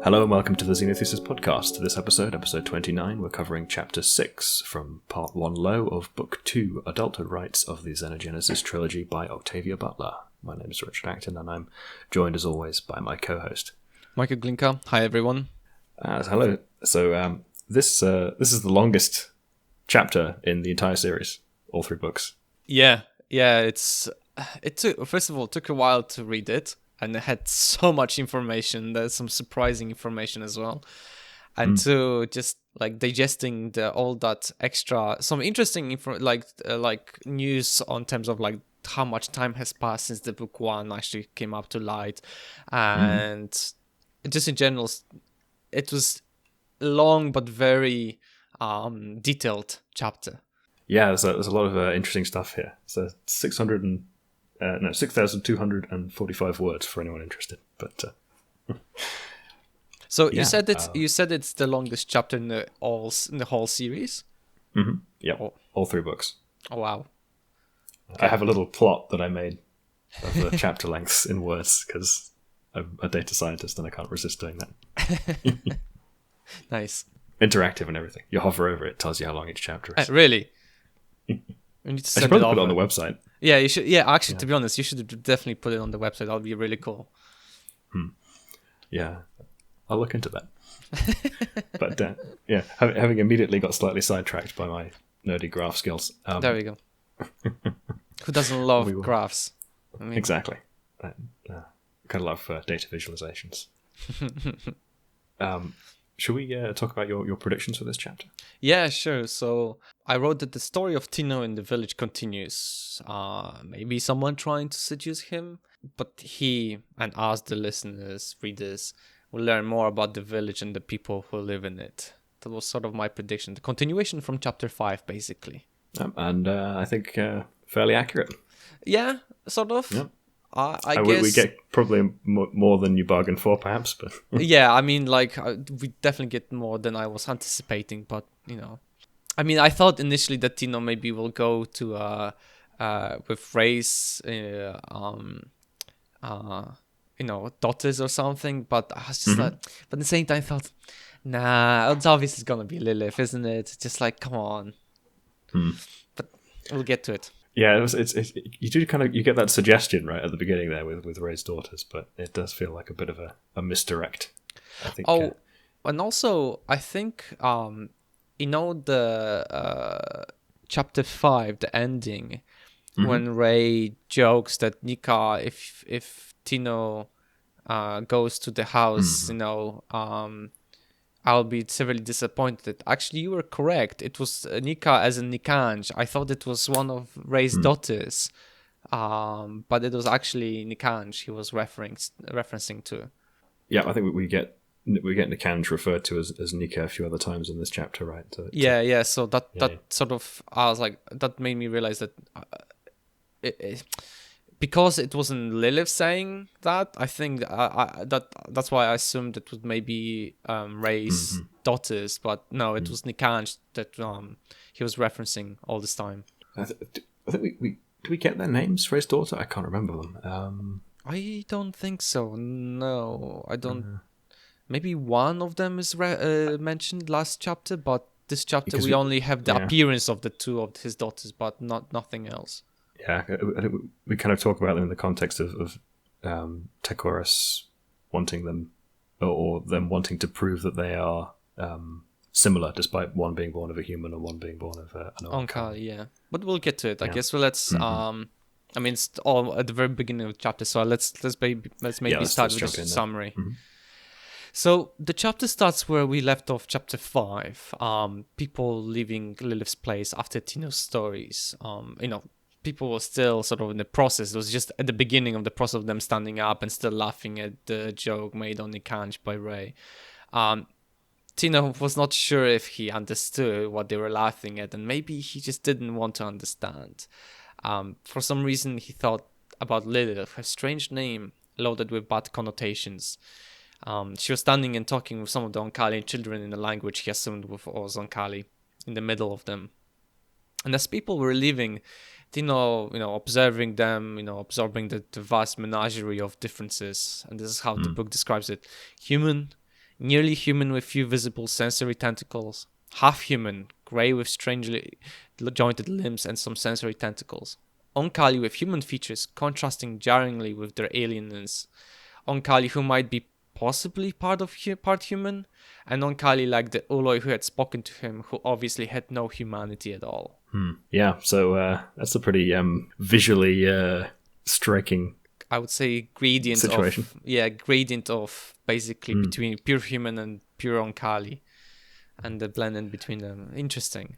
Hello and welcome to the Xenogenesis podcast. This episode 29, we're covering Chapter 6 from Part 1 Low of Book 2, Adulthood-Rites of the Xenogenesis trilogy by Octavia Butler. My name is Richard Acton and I'm joined as always by my co-host, Michael Glinka. Hi everyone. Hello. So this is the longest chapter in the entire series, all three books. Yeah. It took a while to read it, and it had so much information. There's some surprising information as well, and to just like digesting all that extra, some interesting like news on terms of like how much time has passed since the book 1 actually came up to light, and just in general, it was long but very detailed chapter. Yeah, there's a lot of interesting stuff here. So 6,245 words for anyone interested. But so you said it's the longest chapter in the whole series. Mm-hmm. Yeah, all three books. Oh wow! Okay. I have a little plot that I made of the chapter lengths in words because I'm a data scientist and I can't resist doing that. Nice. Interactive and everything. You hover over it, tells you how long each chapter is. Really? I should probably put it on the website. Yeah, you should. Yeah, actually, to be honest, you should definitely put it on the website. That would be really cool. Yeah, I'll look into that. But yeah, having immediately got slightly sidetracked by my nerdy graph skills. There we go. Who doesn't love graphs? I mean, exactly. Kind of love data visualizations. Should we talk about your predictions for this chapter? Yeah, sure. So I wrote that the story of Tino in the village continues. Maybe someone trying to seduce him, but he and us, the listeners, readers, will learn more about the village and the people who live in it. That was sort of my prediction. The continuation from chapter 5, basically. And I think fairly accurate. Yeah, sort of. Yep. I guess we get probably more than you bargained for, perhaps. But yeah, I mean, like we definitely get more than I was anticipating. But you know, I mean, I thought initially that Tino maybe will go to with Ray's daughters or something. But I was just like, but at the same time, I thought, nah, it's obviously gonna be Lilith, isn't it? Just like, come on. But we'll get to it. Yeah, you get that suggestion right at the beginning there with Ray's daughters, but it does feel like a bit of a misdirect, I think. And also I think the chapter 5, the ending, when Ray jokes that Nika, if Tino goes to the house, I'll be severely disappointed. Actually, you were correct. It was Nika as in Nikanj. I thought it was one of Ray's daughters, but it was actually Nikanj he was referencing to. Yeah, I think we get Nikanj referred to as Nika a few other times in this chapter, right? Yeah. So that sort of, I was like, that made me realize that because it wasn't Lilith saying that, I think that's why I assumed it was maybe Ray's daughters, but no, it was Nikanj that he was referencing all this time. I think do we get their names, Ray's daughter? I can't remember them. I don't think so. No, I don't. Maybe one of them is mentioned last chapter, but this chapter we only have the appearance of the two of his daughters, but nothing else. Yeah, I think we kind of talk about them in the context of Tekorus wanting them, or them wanting to prove that they are similar, despite one being born of a human and one being born of an Oankali. Yeah, but we'll get to it, I guess. Well, let's. I mean, it's all at the very beginning of the chapter, so let's maybe start with a summary. So the chapter starts where we left off, chapter 5. People leaving Lilith's place after Tino's stories. People were still sort of in the process. It was just at the beginning of the process of them standing up and still laughing at the joke made on Nikanj by Ray. Tino was not sure if he understood what they were laughing at, and maybe he just didn't want to understand. For some reason, he thought about Lilith, her strange name loaded with bad connotations. She was standing and talking with some of the Oankali children in a language he assumed was Oankali, in the middle of them. And as people were leaving, Tino, observing them, absorbing the vast menagerie of differences. And this is how the book describes it. Human, nearly human with few visible sensory tentacles, half human, grey with strangely jointed limbs and some sensory tentacles. Oankali with human features contrasting jarringly with their alienness. Oankali who might be possibly part human, and Oankali like the Uloi who had spoken to him, who obviously had no humanity at all. Yeah, so that's a pretty visually striking, I would say, gradient situation. Gradient of basically between pure human and pure Oankali, and the blend in between them. Interesting.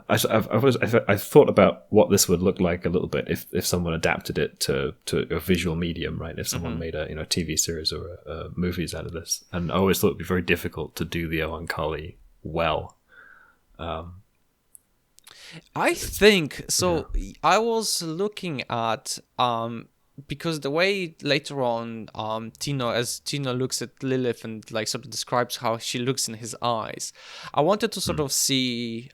I thought about what this would look like a little bit if someone adapted it to a visual medium, right? If someone made a TV series or movies out of this, and I always thought it'd be very difficult to do the Oankali well. I think so. Yeah. I was looking at because the way later on Tino looks at Lilith and like sort of describes how she looks in his eyes, I wanted to sort of see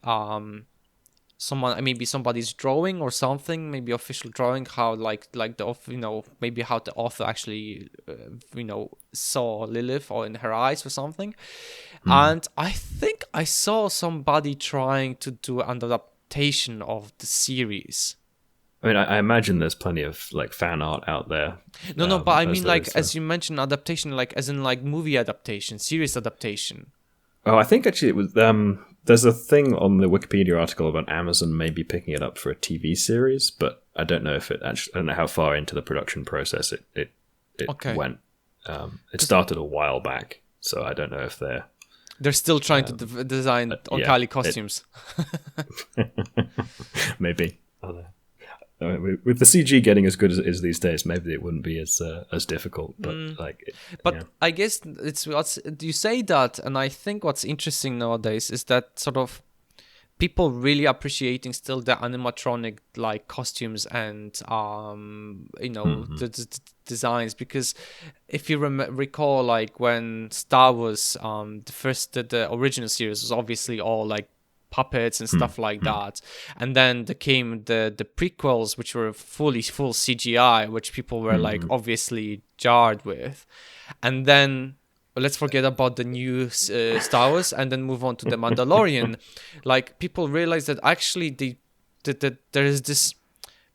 somebody's drawing or something, maybe official drawing, how like the maybe how the author actually saw Lilith or in her eyes or something. And I think I saw somebody trying to do an adaptation of the series. I mean, I imagine there's plenty of like fan art out there. No, but I mean, like, as you mentioned, adaptation, like as in like movie adaptation, series adaptation. Oh, I think actually it was. There's a thing on the Wikipedia article about Amazon maybe picking it up for a TV series, but I don't know if it actually. I don't know how far into the production process it went. It started a while back, so I don't know if they're still trying to design Oankali costumes. Maybe. I don't know. With the CG getting as good as it is these days, maybe it wouldn't be as difficult. But I guess you say that, and I think what's interesting nowadays is that sort of people really appreciating still the animatronic like costumes and the designs, because if you recall, like when Star Wars the original series was obviously all like puppets and stuff like that, and then there came the prequels, which were full CGI, which people were like obviously jarred with, and then let's forget about the new Star Wars and then move on to the Mandalorian. Like people realize that actually there is this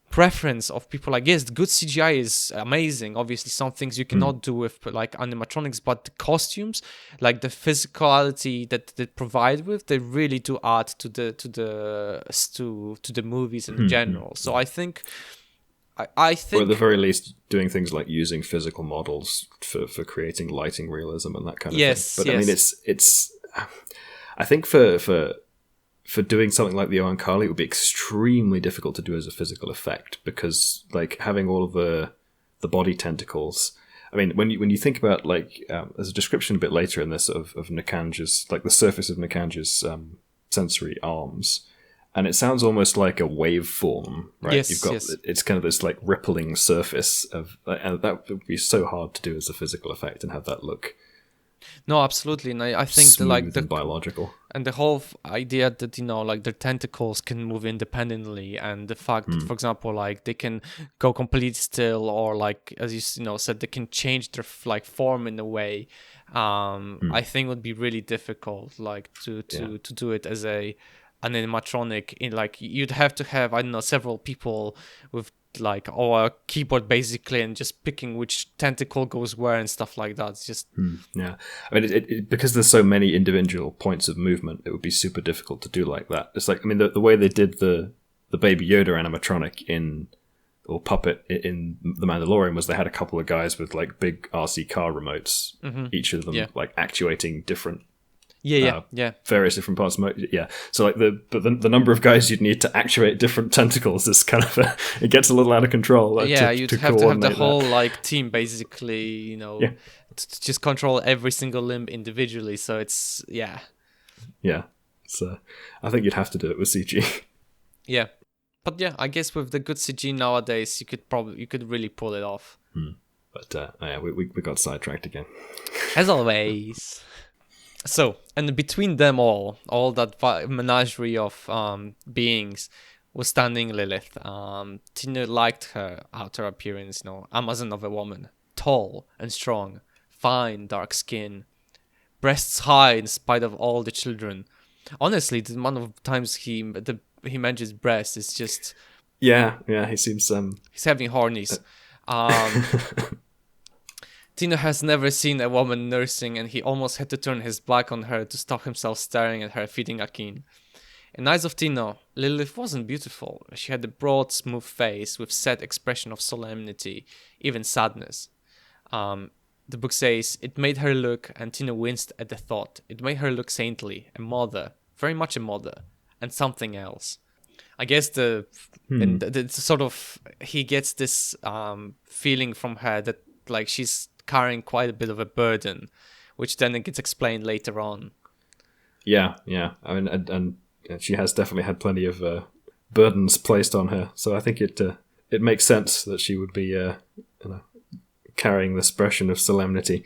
preference of people like, yes, good CGI is amazing, obviously some things you cannot do with like animatronics, but the costumes, like the physicality that they provide with, they really do add to the movies in general. So I think or at the very least doing things like using physical models for creating lighting realism and that kind of thing. But I mean, it's I think for doing something like the Oankali, it would be extremely difficult to do as a physical effect, because like having all of the body tentacles. I mean, when you think about like there's a description a bit later in this of Nikanj's, like the surface of Nikanj's sensory arms, and it sounds almost like a waveform, right? Yes, you've got it's kind of this like rippling surface of, and that would be so hard to do as a physical effect and have that look. No, absolutely, and I think the biological and the whole idea that like their tentacles can move independently, and the fact that, for example, like they can go completely still, or like as you said, they can change their like form in a way. I think would be really difficult, like to do it as an animatronic. In like you'd have to have, I don't know, several people with like a keyboard basically, and just picking which tentacle goes where and stuff like that. It's just I mean, it because there's so many individual points of movement, it would be super difficult to do like that. It's like, I mean, the way they did the Baby Yoda animatronic or puppet in The Mandalorian was they had a couple of guys with like big RC car remotes, each of them like actuating different various different parts of so like the number of guys you'd need to actuate different tentacles is kind of it gets a little out of control. You'd have to have the whole like team basically, to just control every single limb individually. So it's so I think you'd have to do it with CG. But I guess with the good CG nowadays, you could really pull it off. But we got sidetracked again, as always. So, and between them all that menagerie of beings, was standing Lilith. Tino liked her outer appearance, Amazon of a woman, tall and strong, fine dark skin, breasts high in spite of all the children. Honestly, the amount of times he mentions breasts is just... Yeah, he seems... He's having hornies. Tino has never seen a woman nursing, and he almost had to turn his back on her to stop himself staring at her feeding Akin. In eyes of Tino, Lilith wasn't beautiful. She had a broad, smooth face with set expression of solemnity, even sadness. The book says, it made her look, and Tino winced at the thought, it made her look saintly, a mother, very much a mother, and something else. I guess the sort of, he gets this feeling from her that like she's carrying quite a bit of a burden, which then it gets explained later on. Yeah. I mean, and she has definitely had plenty of burdens placed on her, so I think it makes sense that she would be carrying this expression of solemnity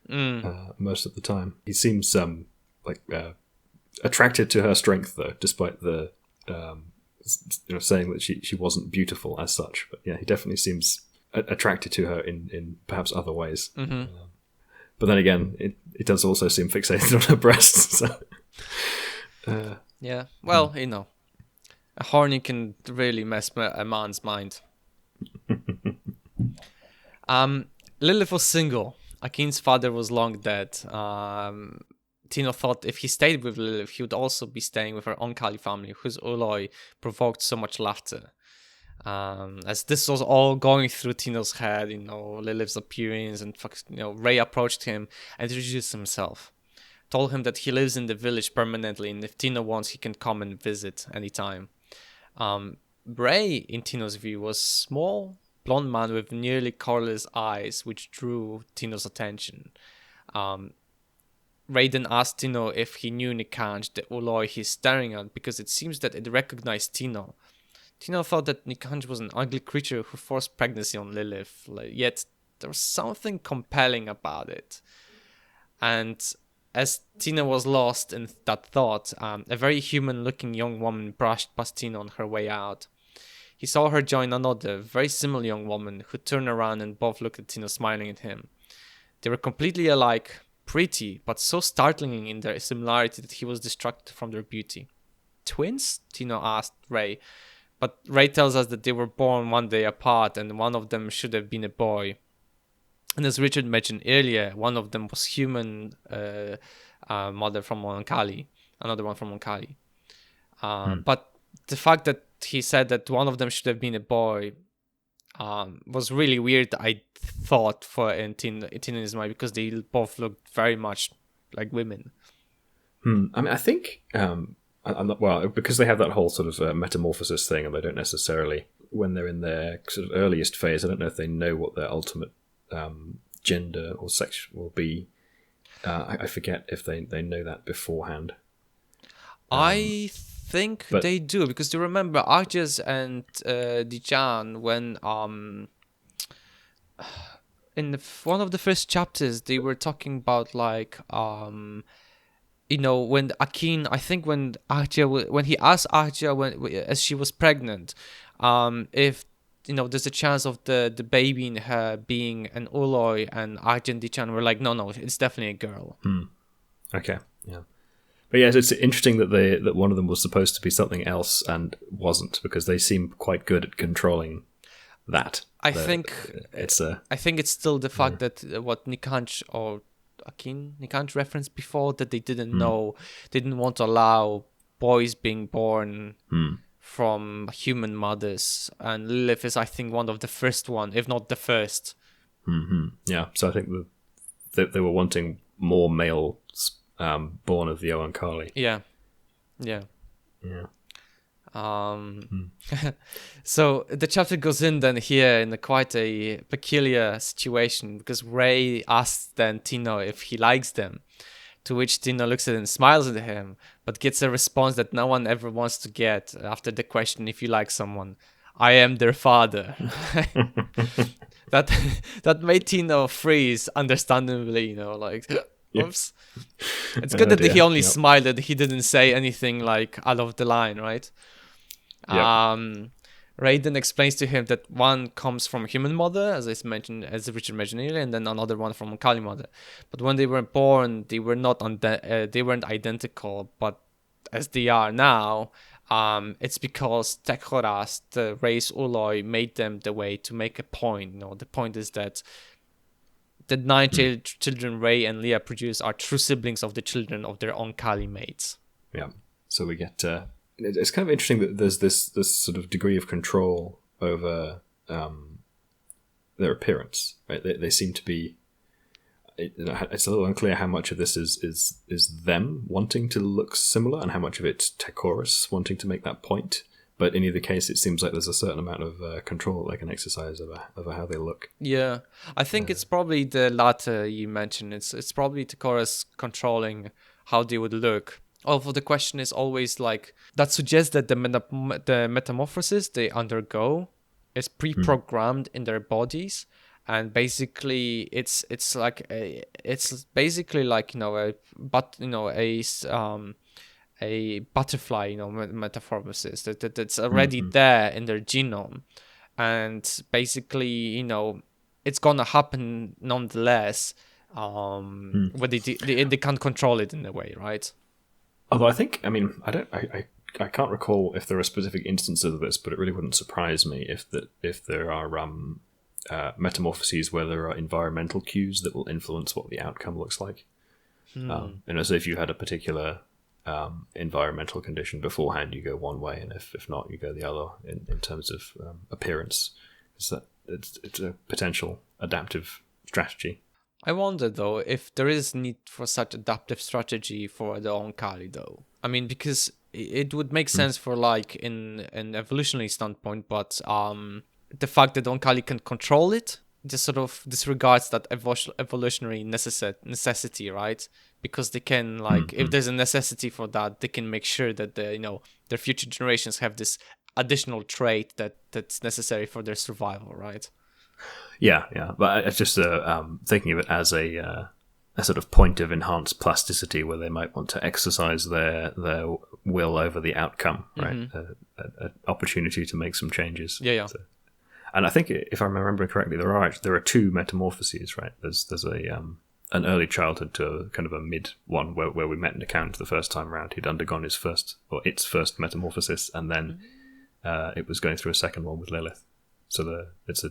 most of the time. He seems attracted to her strength, though, despite the saying that she wasn't beautiful as such. But yeah, he definitely seems attracted to her in perhaps other ways. But then again, it does also seem fixated on her breasts. So, yeah, well, a horny can really mess a man's mind. Lilith was single. Akin's father was long dead. Tino thought if he stayed with Lilith, he would also be staying with her Oankali family, whose Uloi provoked so much laughter. As this was all going through Tino's head, Lilith's appearance, and Wray approached him and introduced himself. Told him that he lives in the village permanently, and if Tino wants, he can come and visit anytime. Wray, in Tino's view, was small, blonde man with nearly colorless eyes, which drew Tino's attention. Wray then asked Tino if he knew Nikanj, the Uloi he's staring at, because it seems that it recognized Tino. Tino thought that Nikanj was an ugly creature who forced pregnancy on Lilith, yet there was something compelling about it. And as Tino was lost in that thought, a very human-looking young woman brushed past Tino on her way out. He saw her join another, very similar young woman, who turned around and both looked at Tino, smiling at him. They were completely alike, pretty, but so startling in their similarity that he was distracted from their beauty. Twins? Tino asked Wray. But Wray tells us that they were born one day apart, and one of them should have been a boy. And as Richard mentioned earlier, one of them was human mother from Oankali, another one from Oankali. But the fact that he said that one of them should have been a boy was really weird, I thought, in Tino's mind, because they both looked very much like women. I mean, I think... I'm not, well, because they have that whole sort of metamorphosis thing, and they don't necessarily, when they're in their sort of earliest phase, I don't know if they know what their ultimate gender or sex will be. I forget if they know that beforehand. I think they do, because you remember Arjas and Dijan, when in one of the first chapters they were talking about when Akin, I think when he asked Arja as she was pregnant, if there's a chance of the baby in her being an Uloi, and Arja and Dichan were like, no, it's definitely a girl. Okay, yeah. But yes, it's interesting that one of them was supposed to be something else and wasn't, because they seem quite good at controlling that. I think it's still the fact that what Nikanj or Nikanj referenced before, that they didn't know, they didn't want to allow boys being born from human mothers, and Lilith is, I think, one of the first one, if not the first. Yeah, so I think they were wanting more males born of the Oankali. Yeah. So the chapter goes in then here in quite a peculiar situation, because Wray asks then Tino if he likes them, to which Tino looks at him and smiles at him, but gets a response that no one ever wants to get after the question, if you like someone: I am their father. that made Tino freeze, understandably, oops. It's good that he only smiled, that he didn't say anything out of the line, right? Yep. Wray then explains to him that one comes from a human mother, as Richard mentioned earlier, and then another one from a Oankali mother. But when they were born, they were they weren't identical. But as they are now, it's because Tekoras, the race Uloi, made them the way to make a point. The point is that the 9 children Wray and Leah produce are true siblings of the children of their Oankali mates. Yeah. So we get. It's kind of interesting that there's this sort of degree of control over their appearance. Right? They seem to be. It's a little unclear how much of this is them wanting to look similar and how much of it's Tekoras wanting to make that point. But in either case, it seems like there's a certain amount of control that they can exercise over how they look. Yeah, I think it's probably the latter you mentioned. It's probably Tekoras controlling how they would look. Although the question is always like, that suggests that the metamorphosis they undergo is pre-programmed in their bodies, and basically it's basically like a butterfly metamorphosis that's already there in their genome, and basically it's gonna happen nonetheless. But they can't control it in a way, right? Although I can't recall if there are specific instances of this, but it really wouldn't surprise me if there are metamorphoses where there are environmental cues that will influence what the outcome looks like. So if you had a particular environmental condition beforehand, you go one way, and if not, you go the other in terms of appearance. It's a potential adaptive strategy. I wonder, though, if there is need for such adaptive strategy for the Oankali, though. I mean, because it would make sense for, like, in an evolutionary standpoint, but the fact that the Oankali can control it just sort of disregards that evolutionary necessity, right? Because they can, like, if there's a necessity for that, they can make sure that their future generations have this additional trait that's necessary for their survival, right? Yeah, but it's just thinking of it as a sort of point of enhanced plasticity where they might want to exercise their will over the outcome, right? An opportunity to make some changes. Yeah. So, and I think, if I remember correctly, there are 2 metamorphoses, right? There's an early childhood to kind of a mid one where we met Nikanj the first time around. He'd undergone its first metamorphosis, and then it was going through a second one with Lilith. So it's a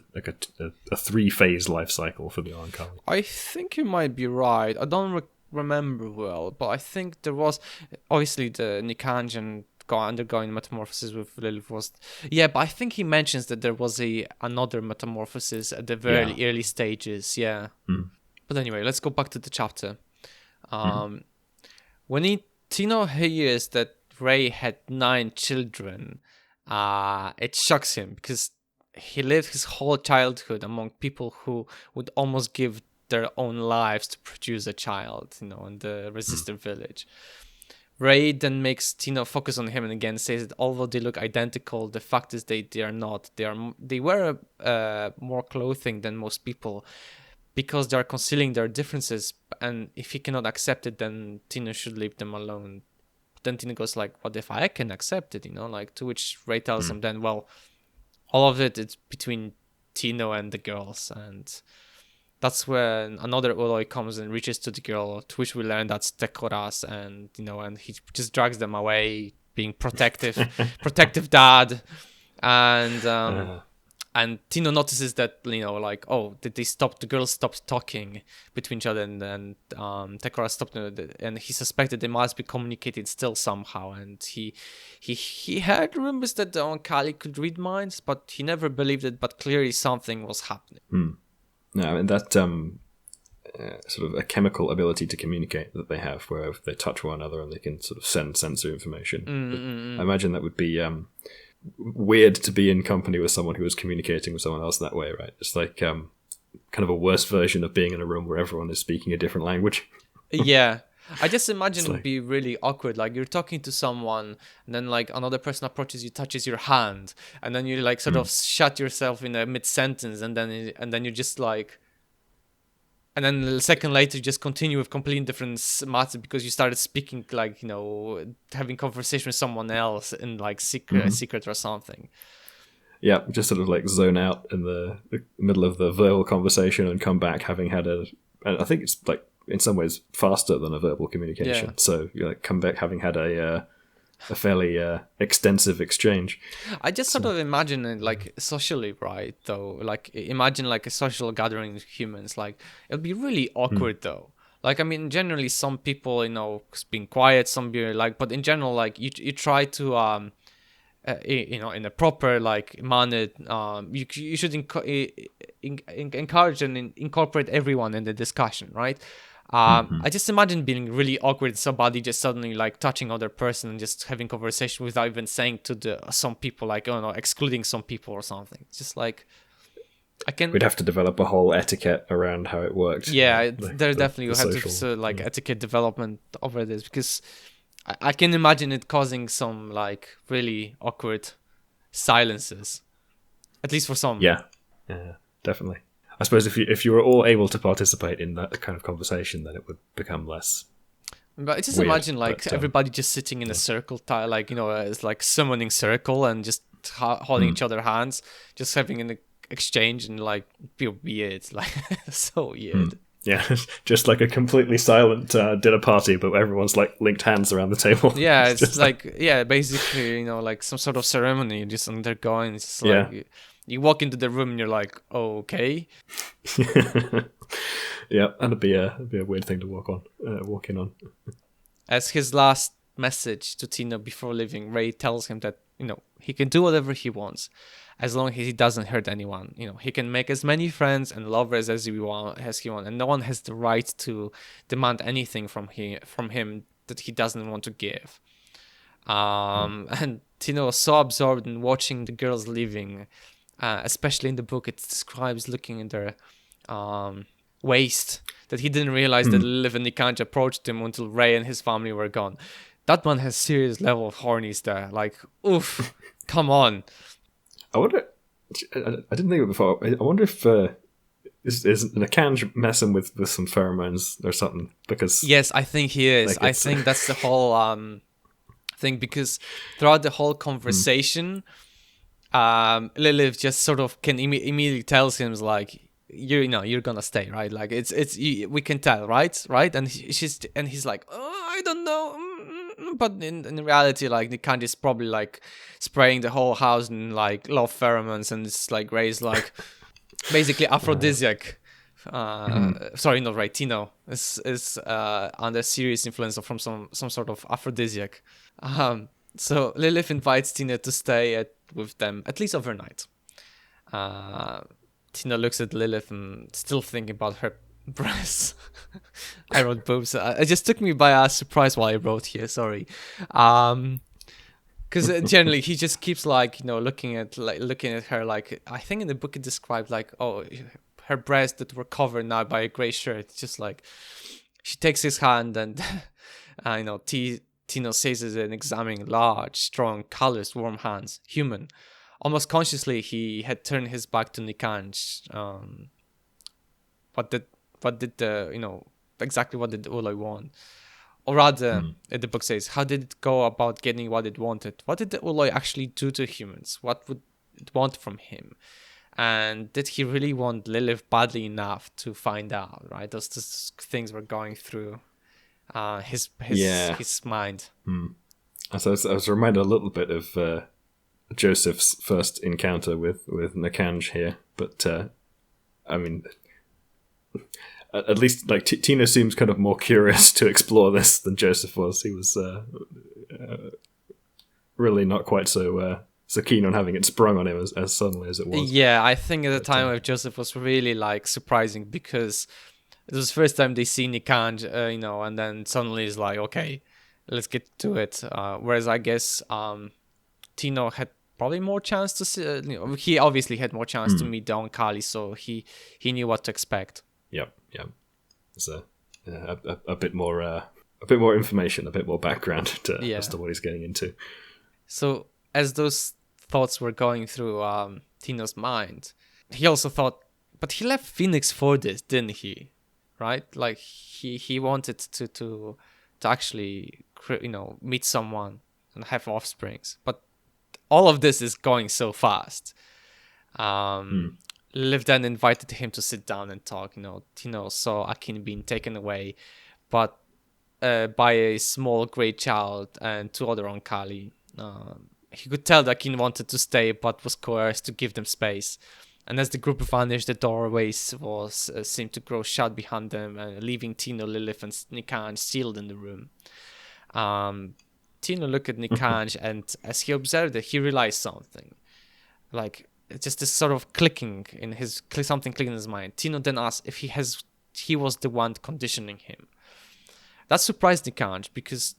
3-phase life cycle for the Oankali. I think you might be right. I don't remember well, but I think there was obviously the Nikanj and undergoing metamorphosis with Lilith was. Yeah, but I think he mentions that there was another metamorphosis at the very early stages. Yeah. But anyway, let's go back to the chapter. When Tino hears that Wray had 9 children, it shocks him because he lived his whole childhood among people who would almost give their own lives to produce a child, in the resistor village. Wray then makes Tino focus on him and again says that although they look identical, the fact is they are not. They wear more clothing than most people because they are concealing their differences, and if he cannot accept it, then Tino should leave them alone. But then Tino goes like, what if I can accept it, to which Wray tells him then, well, all of it's between Tino and the girls, and that's when another Uloi comes and reaches to the girl, to which we learn that's Tekoras, and and he just drags them away, being protective dad, and Tino notices that the girls stopped talking between each other, and Tekoras stopped, and he suspected they must be communicating still somehow, and he heard rumors that the Oankali could read minds, but he never believed it. But clearly something was happening. No, I mean that sort of a chemical ability to communicate that they have, where they touch one another and they can sort of send sensory information. I imagine that would be weird to be in company with someone who was communicating with someone else that way, right? It's like kind of a worse version of being in a room where everyone is speaking a different language. Yeah. I just imagine it would be really awkward. Like, you're talking to someone, and then like another person approaches you, touches your hand, and then you like sort of shut yourself in a mid-sentence, and then you just like, and then a second later you just continue with completely different matters because you started speaking like having conversation with someone else in like secret or something. Yeah, just sort of like zone out in the middle of the verbal conversation and come back having had and I think it's like in some ways faster than a verbal communication. Yeah. So you like come back having had a fairly extensive exchange. I just sort of imagine it like socially, right? Though, like imagine like a social gathering of humans. Like it'll be really awkward though. Like I mean, generally some people, being quiet, some be like, but in general, like you try to in a proper like manner, you should encourage and incorporate everyone in the discussion, right? I just imagine being really awkward, somebody just suddenly like touching other person and just having conversation without even saying to some people, like, oh no, excluding some people or something. It's just like we'd have to develop a whole etiquette around how it works. Yeah, there definitely you have to etiquette development over this, because I can imagine it causing some like really awkward silences, at least for some. Yeah, definitely. I suppose if you were all able to participate in that kind of conversation, then it would become less. But just weird, imagine like everybody just sitting in a circle, like it's like summoning circle and just holding each other hands, just having an exchange, and like be weird, like so weird. Yeah, just like a completely silent dinner party, but everyone's like linked hands around the table. Yeah, it's like basically like some sort of ceremony just undergoing. It's just like you walk into the room and you're like, oh, okay. Yeah, and it'd be a weird thing to walk in on. As his last message to Tino before leaving, Wray tells him that he can do whatever he wants, as long as he doesn't hurt anyone. He can make as many friends and lovers as he wants, and no one has the right to demand anything from him that he doesn't want to give. And Tino was so absorbed in watching the girls leaving, especially in the book, it describes looking in their waist, that he didn't realize that Lilith and Nikanj approached him until Wray and his family were gone. That one has serious level of hornies there. Like, oof, come on. I wonder. I didn't think of it before. I wonder if is Nikanj messing with some pheromones or something? Because yes, I think he is. I think that's the whole thing, because throughout the whole conversation, Lilith just sort of can immediately tells him like, you're gonna stay, right? Like we can tell, right? And he's like, oh, I don't know. But in reality, like Nikanj is probably like spraying the whole house in like love pheromones, and it's like Wray's like basically aphrodisiac. Sorry, not Wray. Tino is under serious influence from some sort of aphrodisiac. So Lilith invites Tino to stay with them at least overnight. Tino looks at Lilith and still thinking about her breasts. I wrote boobs. It just took me by a surprise while I wrote here. Sorry, because generally he just keeps like looking at her, like I think in the book it described like, oh, her breasts that were covered now by a gray shirt. Just like she takes his hand and Tino seizes and examining large, strong, callous, warm hands, human. Almost consciously, he had turned his back to Nikanj. What did exactly what did Uloi want? Or rather, the book says, how did it go about getting what it wanted? What did the Uloi actually do to humans? What would it want from him? And did he really want Lilith badly enough to find out? Right, those things were going through his mind. So I was reminded a little bit of Joseph's first encounter with Nikanj here, but I mean, at least like Tino seems kind of more curious to explore this than Joseph was. He was really not quite so keen on having it sprung on him as suddenly as it was. Yeah, I think at the time of Joseph was really like surprising, because it was the first time they see Nikanj, and then suddenly it's like, okay, let's get to it. Whereas I guess Tino had probably more chance to see. He obviously had more chance to meet the Oankali, so he knew what to expect. Yep. It's a bit more information, a bit more background as to what he's getting into. So as those thoughts were going through Tino's mind, he also thought, but he left Phoenix for this, didn't he? Right? Like he wanted to actually meet someone and have offsprings, but all of this is going so fast. Lilith then invited him to sit down and talk. Tino saw Akin being taken away, but by a small grey child and two other Oankali. He could tell that Akin wanted to stay, but was coerced to give them space. And as the group vanished, the doorways seemed to grow shut behind them, leaving Tino, Lilith, and Nikanj sealed in the room. Tino looked at Nikanj, and as he observed it, he realized something. Like, just this sort of clicking in something clicking in his mind. Tino then asked if he was the one conditioning him. That surprised Nikanj because,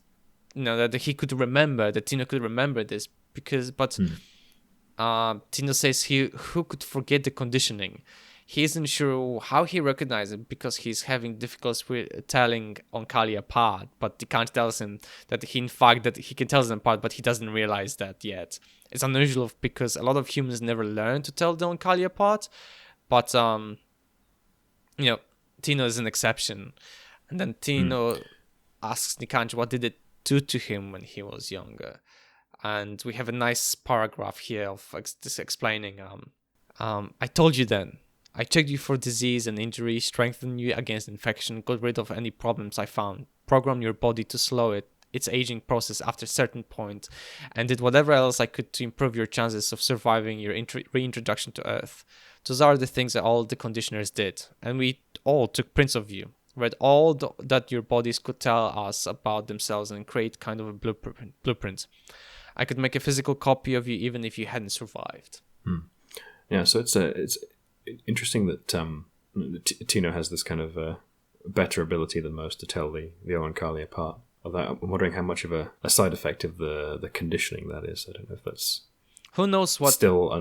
that he could remember, that Tino could remember this Tino says who could forget the conditioning. He isn't sure how he recognized it because he's having difficulties with telling Oankali apart, but Nikanj tells him that he can tell them apart, but he doesn't realize that yet. It's unusual because a lot of humans never learn to tell the Oankali apart, but Tino is an exception. And then Tino asks Nikanj what did it do to him when he was younger. And we have a nice paragraph here of this explaining. I told you then. I checked you for disease and injury, strengthened you against infection, got rid of any problems I found, programmed your body to slow its aging process after a certain point, and did whatever else I could to improve your chances of surviving your reintroduction to Earth. Those are the things that all the conditioners did, and we all took prints of you, read all that your bodies could tell us about themselves and create kind of a blueprint. I could make a physical copy of you even if you hadn't survived. Yeah, so it's interesting that Tino has this kind of better ability than most to tell the Oankali apart. Although I'm wondering how much of a side effect of the conditioning that is. I don't know if that's who knows what still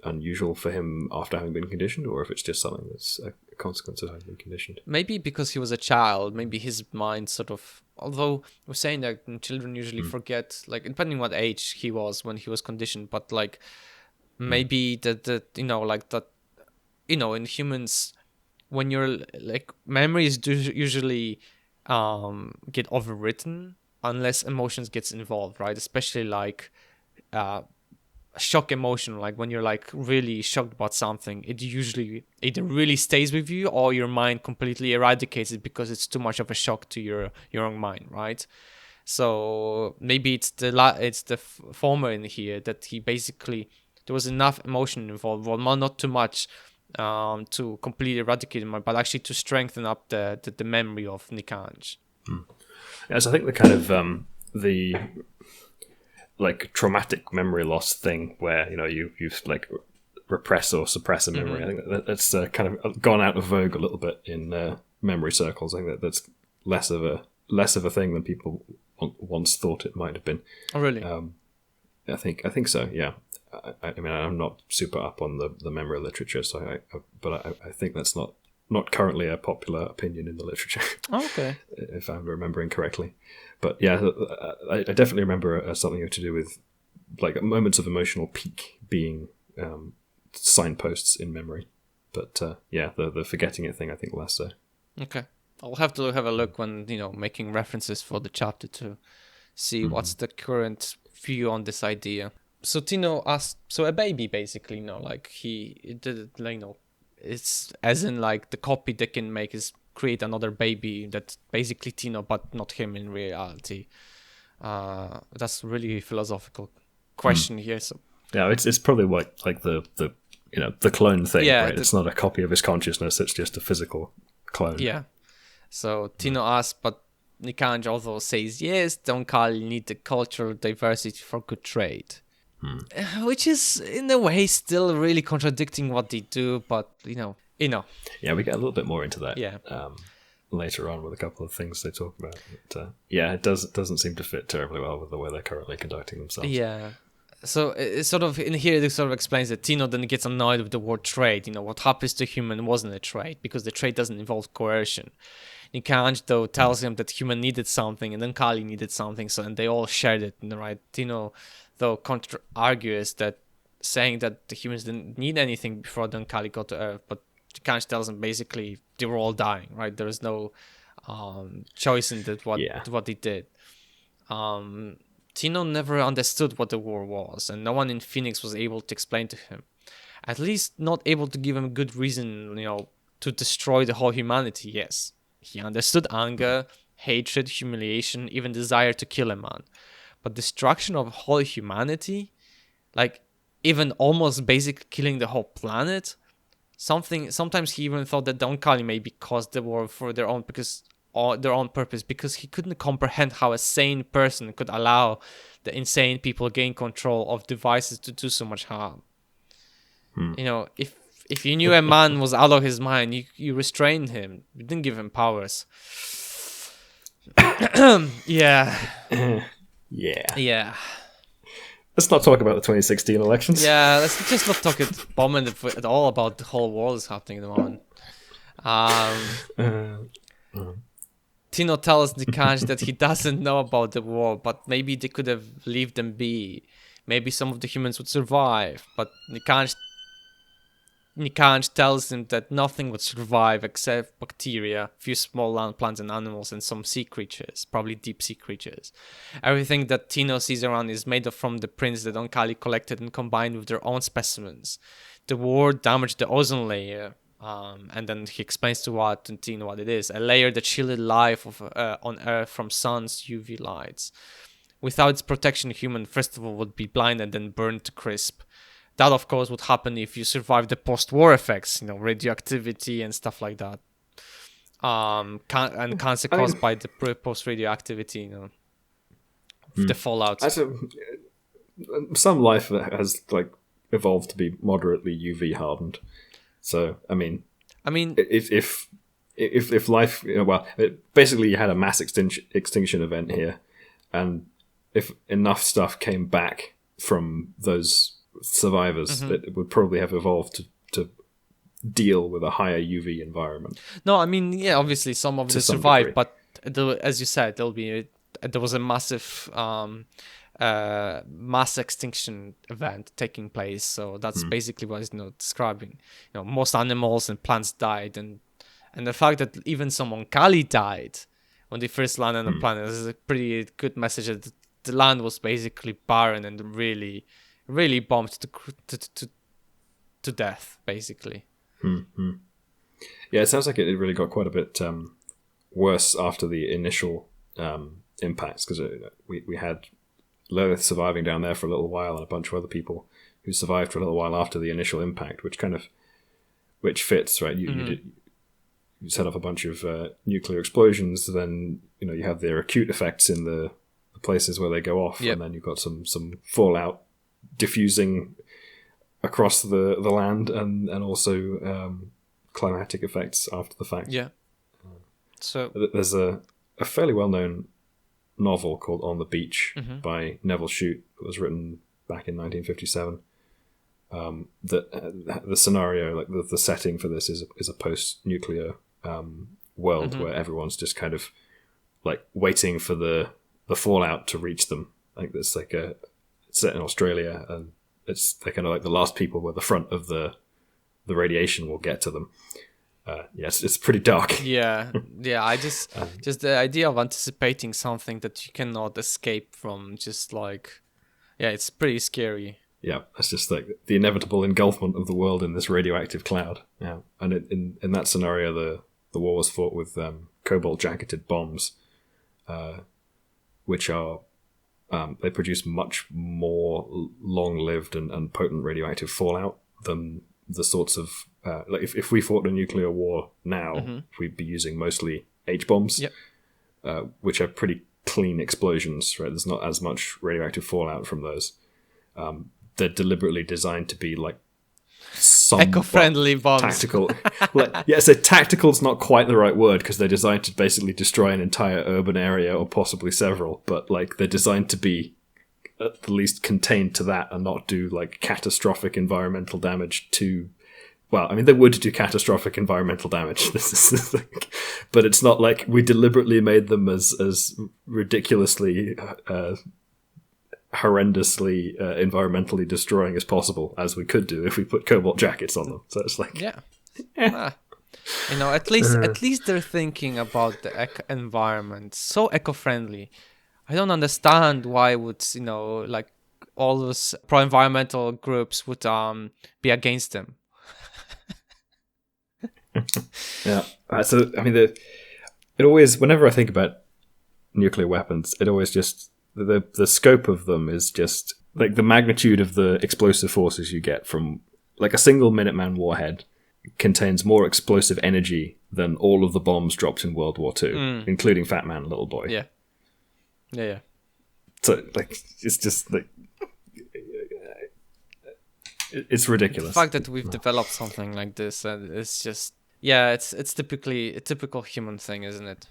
unusual for him after having been conditioned, or if it's just something that's a consequence of having been conditioned. Maybe because he was a child, maybe his mind sort of. Although we're saying that children usually forget, like depending what age he was when he was conditioned, but like maybe in humans, when you're like memories do usually get overwritten unless emotions gets involved, right? Especially like shock emotion, like when you're like really shocked about something, it usually either really stays with you or your mind completely eradicates it because it's too much of a shock to your own mind, right? So maybe it's the former in here, that he basically there was enough emotion involved, well, not too much to completely eradicate him, but actually to strengthen up the memory of Nikanj. Yeah, so I think the kind of the like traumatic memory loss thing where you like repress or suppress a memory. I think that's kind of gone out of vogue a little bit in memory circles. I think that's less of a thing than people once thought it might have been. Oh, really? I think so. Yeah. I mean, I'm not super up on the memory literature, so but I think that's not currently a popular opinion in the literature. Oh, okay. If I'm remembering correctly. But yeah, I definitely remember something to do with like moments of emotional peak being signposts in memory. But yeah, the forgetting it thing, I think less so. Okay. I'll have to have a look when, making references for the chapter to see what's the current view on this idea. So Tino asked, so a baby basically, like he did it, it's as in like the copy they can make is create another baby that's basically Tino, but not him in reality. That's really philosophical question here. So yeah, it's probably like the clone thing, right? It's not a copy of his consciousness; it's just a physical clone. Yeah. So Tino asked, but Nikanj also says yes, the Oankali need the cultural diversity for good trade. Which is in a way still really contradicting what they do, but Yeah, we get a little bit more into that. Yeah. Later on with a couple of things they talk about. But, yeah, it doesn't seem to fit terribly well with the way they're currently conducting themselves. Yeah. So it's sort of in here it sort of explains that Tino then gets annoyed with the word trade. What happens to human wasn't a trade because the trade doesn't involve coercion. Nikanj though tells him that human needed something and then Kali needed something, and they all shared it, right? Tino though argues that saying that the humans didn't need anything before the Oankali got to Earth, but Nikanj tells them basically they were all dying, right? There is no choice in that what they did. Tino never understood what the war was, and no one in Phoenix was able to explain to him. at least not able to give him a good reason, to destroy the whole humanity. Yes, he understood anger, hatred, humiliation, even desire to kill a man. But destruction of whole humanity, like even almost basically killing the whole planet, sometimes he even thought that the Oankali maybe caused the war for their own purpose, because he couldn't comprehend how a sane person could allow the insane people gain control of devices to do so much harm. If you knew a man was out of his mind, you restrained him. You didn't give him powers. Yeah. Yeah. Let's not talk about the 2016 elections. Yeah, let's just not talk at all about the whole world is happening at the moment. Tino tells Nikanj that he doesn't know about the war, but maybe they could have left them be. Maybe some of the humans would survive, but Nikanj tells him that nothing would survive except bacteria, few small land plants and animals, and some sea creatures, probably deep sea creatures. Everything that Tino sees around is made from the prints that Oankali collected and combined with their own specimens. The war damaged the ozone layer, and then he explains to Tino what it is: a layer that shielded life on Earth from sun's UV lights. Without its protection, human first of all would be blind and then burned to crisp. That, of course, would happen if you survive the post-war effects, radioactivity and stuff like that. And cancer caused by the post-radioactivity, the fallout. Some life has evolved to be moderately UV hardened. So, I mean, if life, basically you had a mass extinction event here, and if enough stuff came back from those survivors, it would probably have evolved to deal with a higher UV environment. No, obviously some of them survived, but as you said, there was a massive mass extinction event taking place. So that's basically what it's describing. Most animals and plants died, and the fact that even some Oankali died when they first landed on the planet is a pretty good message that the land was basically barren and really bombed to death, basically. Mm-hmm. Yeah, it sounds like it really got quite a bit worse after the initial impacts, because we had Lilith surviving down there for a little while and a bunch of other people who survived for a little while after the initial impact, which fits, right? You set off a bunch of nuclear explosions, then you have their acute effects in the places where they go off, and then you've got some fallout diffusing across the land, and also climatic effects after the fact. Yeah. So there's a fairly well-known novel called On the Beach by Neville Shute that was written back in 1957. That the scenario, the setting for this is a post-nuclear world where everyone's just kind of waiting for the fallout to reach them. It's set in Australia, and they're kind of the last people where the front of the radiation will get to them. Yes, it's pretty dark. Yeah. I just the idea of anticipating something that you cannot escape from, it's pretty scary. Yeah, it's just the inevitable engulfment of the world in this radioactive cloud. Yeah, and in that scenario, the war was fought with cobalt-jacketed bombs, which are they produce much more long-lived and potent radioactive fallout than the sorts of if we fought a nuclear war now, we'd be using mostly H-bombs, which are pretty clean explosions. Right, there's not as much radioactive fallout from those. They're deliberately designed to be eco-friendly bombs. Tactical. So tactical's not quite the right word, because they're designed to basically destroy an entire urban area or possibly several. But they're designed to be at the least contained to that and not do catastrophic environmental damage to. Well, they would do catastrophic environmental damage. This is but it's not we deliberately made them as ridiculously. Horrendously environmentally destroying as possible as we could do if we put cobalt jackets on them. So it's at least they're thinking about the environment, so eco-friendly. I don't understand why would all those pro-environmental groups would be against him. Yeah. So I mean, it always, whenever I think about nuclear weapons, it always just the scope of them is just like the magnitude of the explosive forces you get from like a single Minuteman warhead contains more explosive energy than all of the bombs dropped in World War II, including Fat Man and Little Boy. Yeah. Yeah. So like it's just like it's ridiculous. The fact that we've developed something like this, it's just it's typically a typical human thing, isn't it?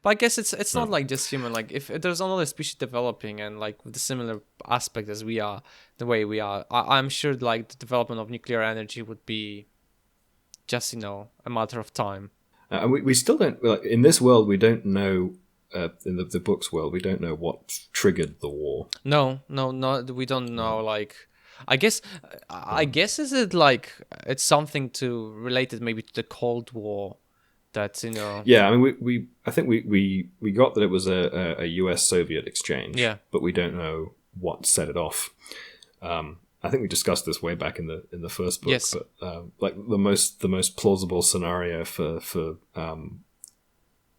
But I guess it's not like just human. Like if there's another species developing and like with a similar aspect as we are, the way we are, I'm sure like the development of nuclear energy would be just a matter of time. And we still don't, like, in this world, we don't know. In the book's world, we don't know what triggered the war. No, we don't know. Like, I guess is it like it's something to relate it maybe to the Cold War. That's Yeah, I mean, I think we got that it was a US-Soviet exchange. Yeah, but we don't know what set it off. I think we discussed this way back in the first book. Yes. But like the most plausible scenario for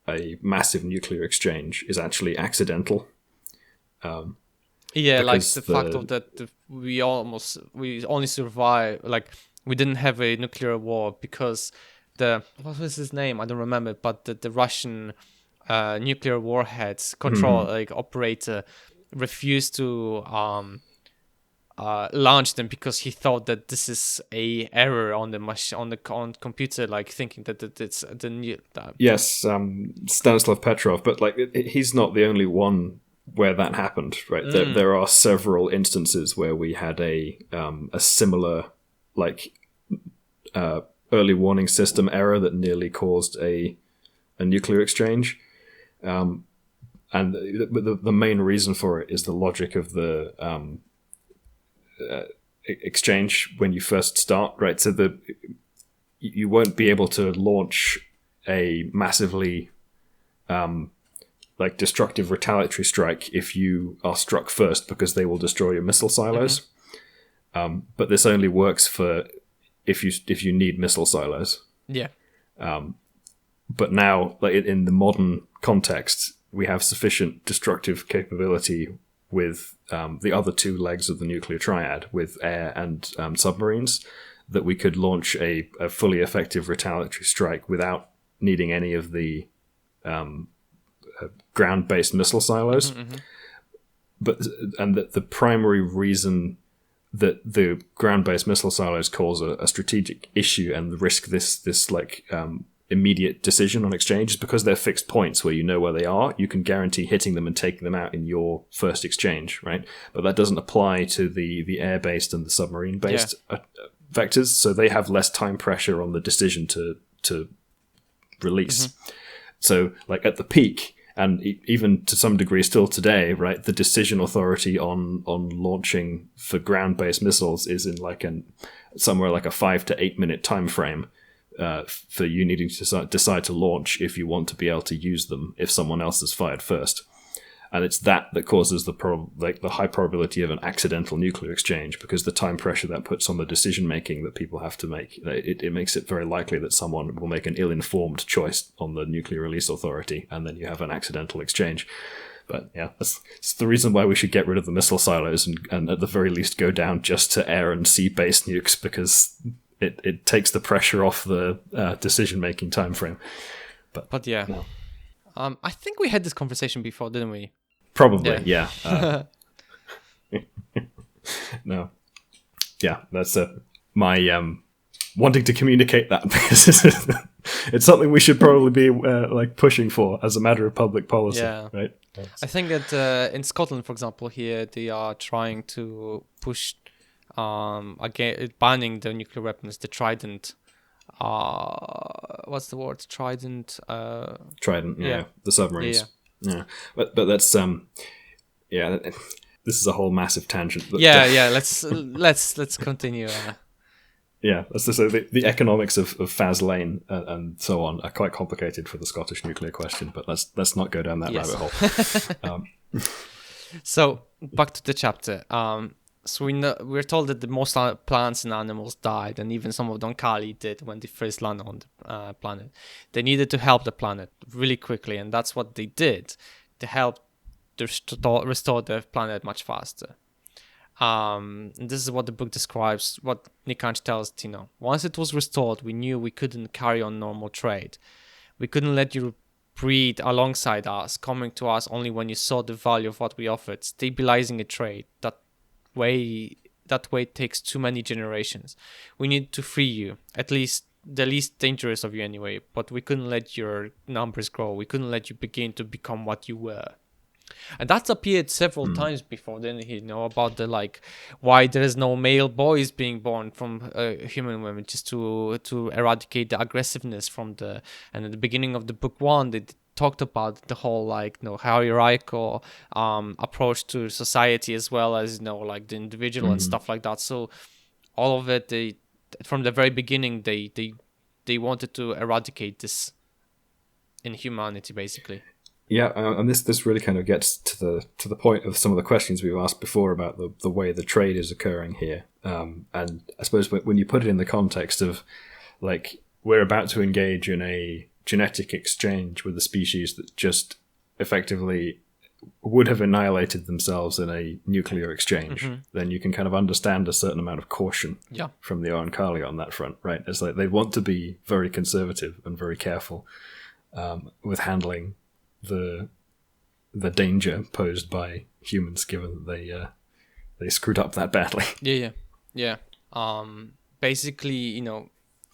a massive nuclear exchange is actually accidental. Yeah, like the fact of that we only survived. Like we didn't have a nuclear war because. What was his name? I don't remember, but the Russian nuclear warheads operator refused to launch them because he thought that this is a error on the machine on computer, like thinking that it's the new. Yes, Stanislav Petrov, but like he's not the only one where that happened, right? There are several instances where we had a similar like. Early warning system error that nearly caused a nuclear exchange. And the main reason for it is the logic of the exchange when you first start, right? So you won't be able to launch a massively like destructive retaliatory strike if you are struck first because they will destroy your missile silos. But this only works for if you need missile silos. Yeah. But now, like in the modern context, we have sufficient destructive capability with the other two legs of the nuclear triad, with air and submarines, that we could launch a fully effective retaliatory strike without needing any of the ground-based missile silos. But the primary reason that the ground-based missile silos cause a strategic issue and risk this like immediate decision on exchange is because they're fixed points where you know where they are. You can guarantee hitting them and taking them out in your first exchange, right? But that doesn't apply to the air-based and the submarine-based vectors, so they have less time pressure on the decision to release. So, like at the peak, and even to some degree still today, right, the decision authority on launching for ground-based missiles is in like somewhere like a 5 to 8 minute time frame for you needing to decide to launch if you want to be able to use them if someone else has fired first. And it's that causes the high probability of an accidental nuclear exchange, because the time pressure that puts on the decision making that people have to make, it makes it very likely that someone will make an ill-informed choice on the nuclear release authority, and then you have an accidental exchange. But yeah, that's the reason why we should get rid of the missile silos and at the very least go down just to air and sea-based nukes, because it takes the pressure off the decision-making time frame. But yeah. No. I think we had this conversation before, didn't we? Probably, yeah. No. Yeah, that's my wanting to communicate that, because it's something we should probably be like pushing for as a matter of public policy, right? I think that in Scotland, for example, here they are trying to push again banning the nuclear weapons, the Trident. What's the word? Trident. Trident. Yeah. The submarines. Yeah. But that's this is a whole massive tangent. But, let's continue. Yeah, let's just say the economics of fast lane and so on are quite complicated for the Scottish nuclear question. But let's not go down that rabbit hole. So back to the chapter. So we're told that the most plants and animals died, and even some of the Oankali did when they first landed on the planet. They needed to help the planet really quickly, and that's what they did to help to restore the planet much faster. And this is what the book describes, what Nikanj tells Tino. Once it was restored, we knew we couldn't carry on normal trade. We couldn't let you breed alongside us, coming to us only when you saw the value of what we offered, stabilizing a trade. That way takes too many generations. We need to free you, at least the least dangerous of you anyway, but we couldn't let your numbers grow. We couldn't let you begin to become what you were. And that's appeared several times before, didn't he? About the why there is no male boys being born from human women, just to eradicate the aggressiveness from the. And at the beginning of the book 1, they talked about the whole hierarchical approach to society, as well as the individual and stuff like that. So all of it, they from the very beginning they wanted to eradicate this in humanity, basically. Yeah, and this really kind of gets to the point of some of the questions we've asked before about the way the trade is occurring here. And I suppose when you put it in the context of, we're about to engage in a genetic exchange with a species that just effectively would have annihilated themselves in a nuclear exchange, then you can kind of understand a certain amount of caution from the Oankali on that front, right? It's like they want to be very conservative and very careful with handling the danger posed by humans, given that they screwed up that badly. Yeah. Basically,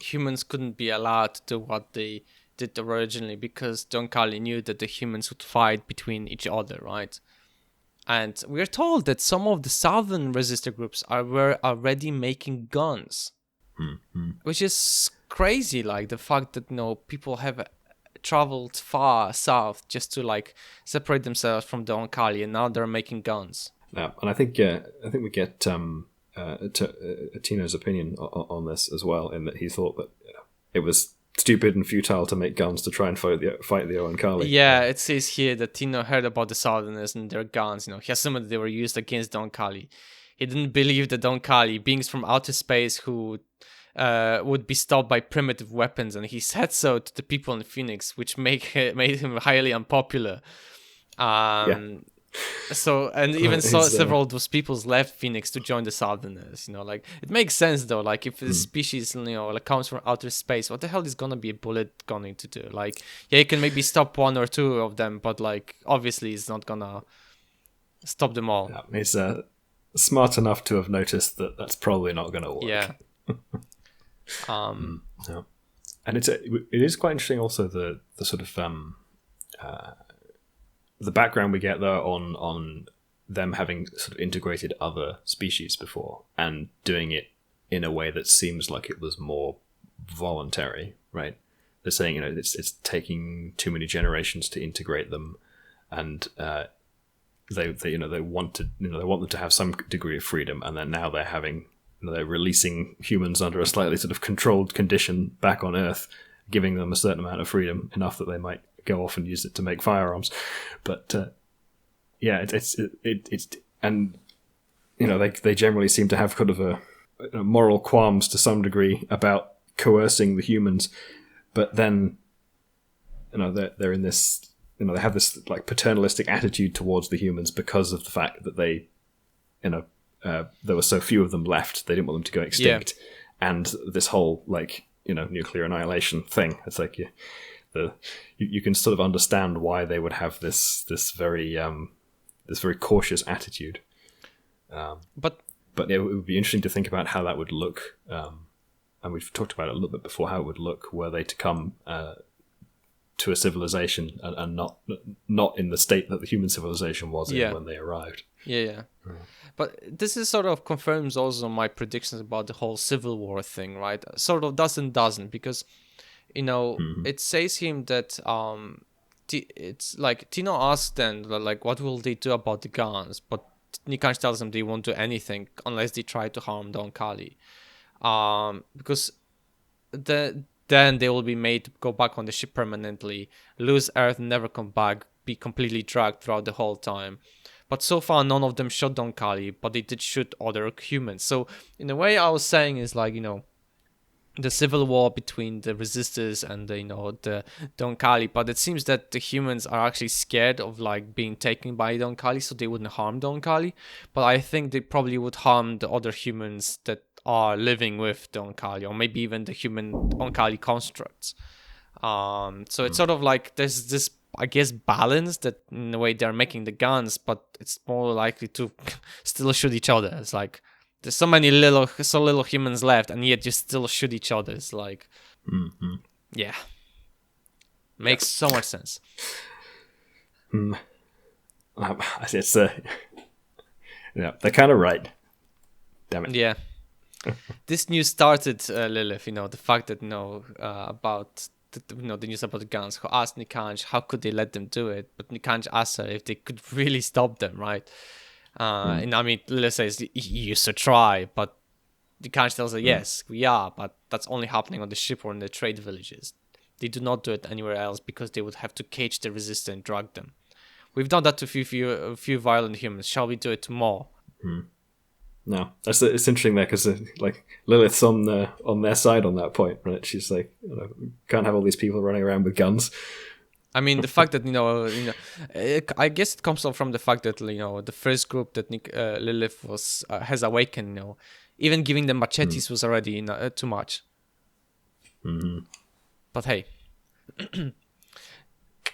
humans couldn't be allowed to do what they did originally, because the Oankali knew that the humans would fight between each other, right? And we're told that some of the southern resistor groups were already making guns, which is crazy. The fact that people have traveled far south just to separate themselves from the Oankali, and now they're making guns. Yeah, and I think we get Tino's opinion on this as well, in that he thought that it was stupid and futile to make guns to try and fight the Oankali. Yeah, it says here that Tino heard about the Southerners and their guns. He assumed that they were used against the Oankali. He didn't believe that the Oankali, beings from outer space who would be stopped by primitive weapons, and he said so to the people in Phoenix, which made him highly unpopular. So, and even several of those peoples left Phoenix to join the Southerners. It makes sense though. If the species comes from outer space, what the hell is gonna be a bullet going to do? You can maybe stop one or two of them, but obviously it's not gonna stop them all. Yeah, he's smart enough to have noticed that that's probably not gonna work. Yeah. Yeah. And it is quite interesting also the sort of the background we get there on them having sort of integrated other species before and doing it in a way that seems like it was more voluntary, right? They're saying it's taking too many generations to integrate them, and they want them to have some degree of freedom, and then now they're releasing humans under a slightly sort of controlled condition back on Earth, giving them a certain amount of freedom, enough that they might go off and use it to make firearms. But it's and they generally seem to have kind of a moral qualms to some degree about coercing the humans, but then they're in this they have this paternalistic attitude towards the humans because of the fact that they there were so few of them left, they didn't want them to go extinct. And this whole nuclear annihilation thing, it's you can sort of understand why they would have this very cautious attitude. But it would be interesting to think about how that would look. And we've talked about it a little bit before, how it would look were they to come to a civilization and not in the state that the human civilization was in when they arrived. Yeah. But this is sort of confirms also my predictions about the whole Civil War thing, right? Sort of doesn't, because it says him that it's Tino asks them what will they do about the guns, but Nikanj tells them they won't do anything unless they try to harm the Oankali, because then they will be made to go back on the ship permanently, lose Earth, never come back, be completely dragged throughout the whole time. But so far, none of them shot the Oankali, but they did shoot other humans. So in a way, I was saying is like, the civil war between the resistors and the Oankali, but it seems that the humans are actually scared of like being taken by the Oankali, so they wouldn't harm the Oankali. But I think they probably would harm the other humans that are living with the Oankali, or maybe even the human Oankali constructs. So it's sort of like there's this, I guess, balance that in a way they're making the guns, but it's more likely to still shoot each other. It's like there's so little humans left, and yet you still shoot each other. It's like, yeah, makes so much sense. It's they're kind of right. Damn it. Yeah, this news started Lilith. The fact that about the news about the guns. Who asked Nikanj how could they let them do it, but Nikanj asked her if they could really stop them, right? And I mean, Lilith says, you should try, but Nikanj tells her, yes, we are, but that's only happening on the ship or in the trade villages. They do not do it anywhere else because they would have to cage the resistance and drug them. We've done that to a few violent humans. Shall we do it to more? No, it's interesting there because like Lilith's on their side on that point, right? She's like, can't have all these people running around with guns. I mean, the fact that I guess it comes from the fact that the first group that Lilith has awakened, even giving them machetes was already too much. But hey,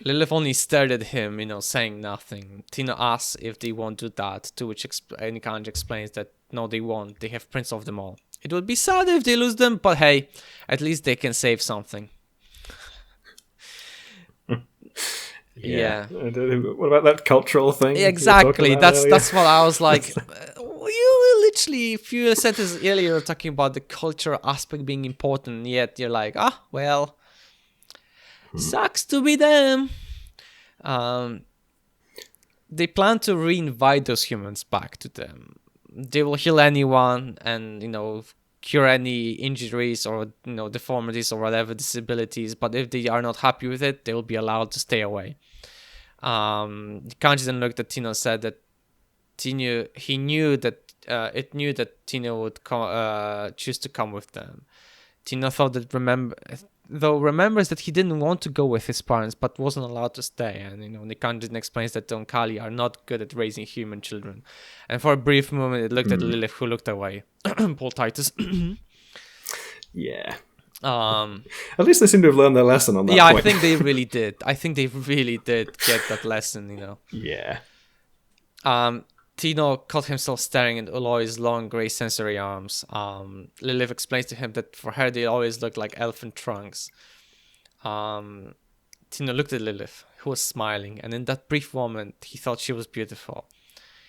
Lilith only stared at him, saying nothing. Tino asks if they won't do that, to which Nikanj explains that no, they won't. They have prints of them all. It would be sad if they lose them, but hey, at least they can save something. Yeah. What about that cultural thing? Exactly. That's what I was like. You literally a few sentences earlier were talking about the cultural aspect being important, yet you're like, well, sucks to be them. They plan to re-invite those humans back to them. They will heal anyone and cure any injuries or deformities or whatever disabilities, but if they are not happy with it, they will be allowed to stay away. Nikanj then looked at Tino, said that he knew that Tino would choose to come with them. Tino thought that remembers that he didn't want to go with his parents but wasn't allowed to stay, and Nikanj explains that the Oankali are not good at raising human children. And for a brief moment it looked at Lilith, who looked away. Paul Titus. Yeah. At least they seem to have learned their lesson on that point. I think they really did. I think they really did get that lesson, Yeah. Tino caught himself staring at Aloy's long grey sensory arms. Lilith explains to him that for her they always look like elephant trunks. Tino looked at Lilith, who was smiling, and in that brief moment he thought she was beautiful.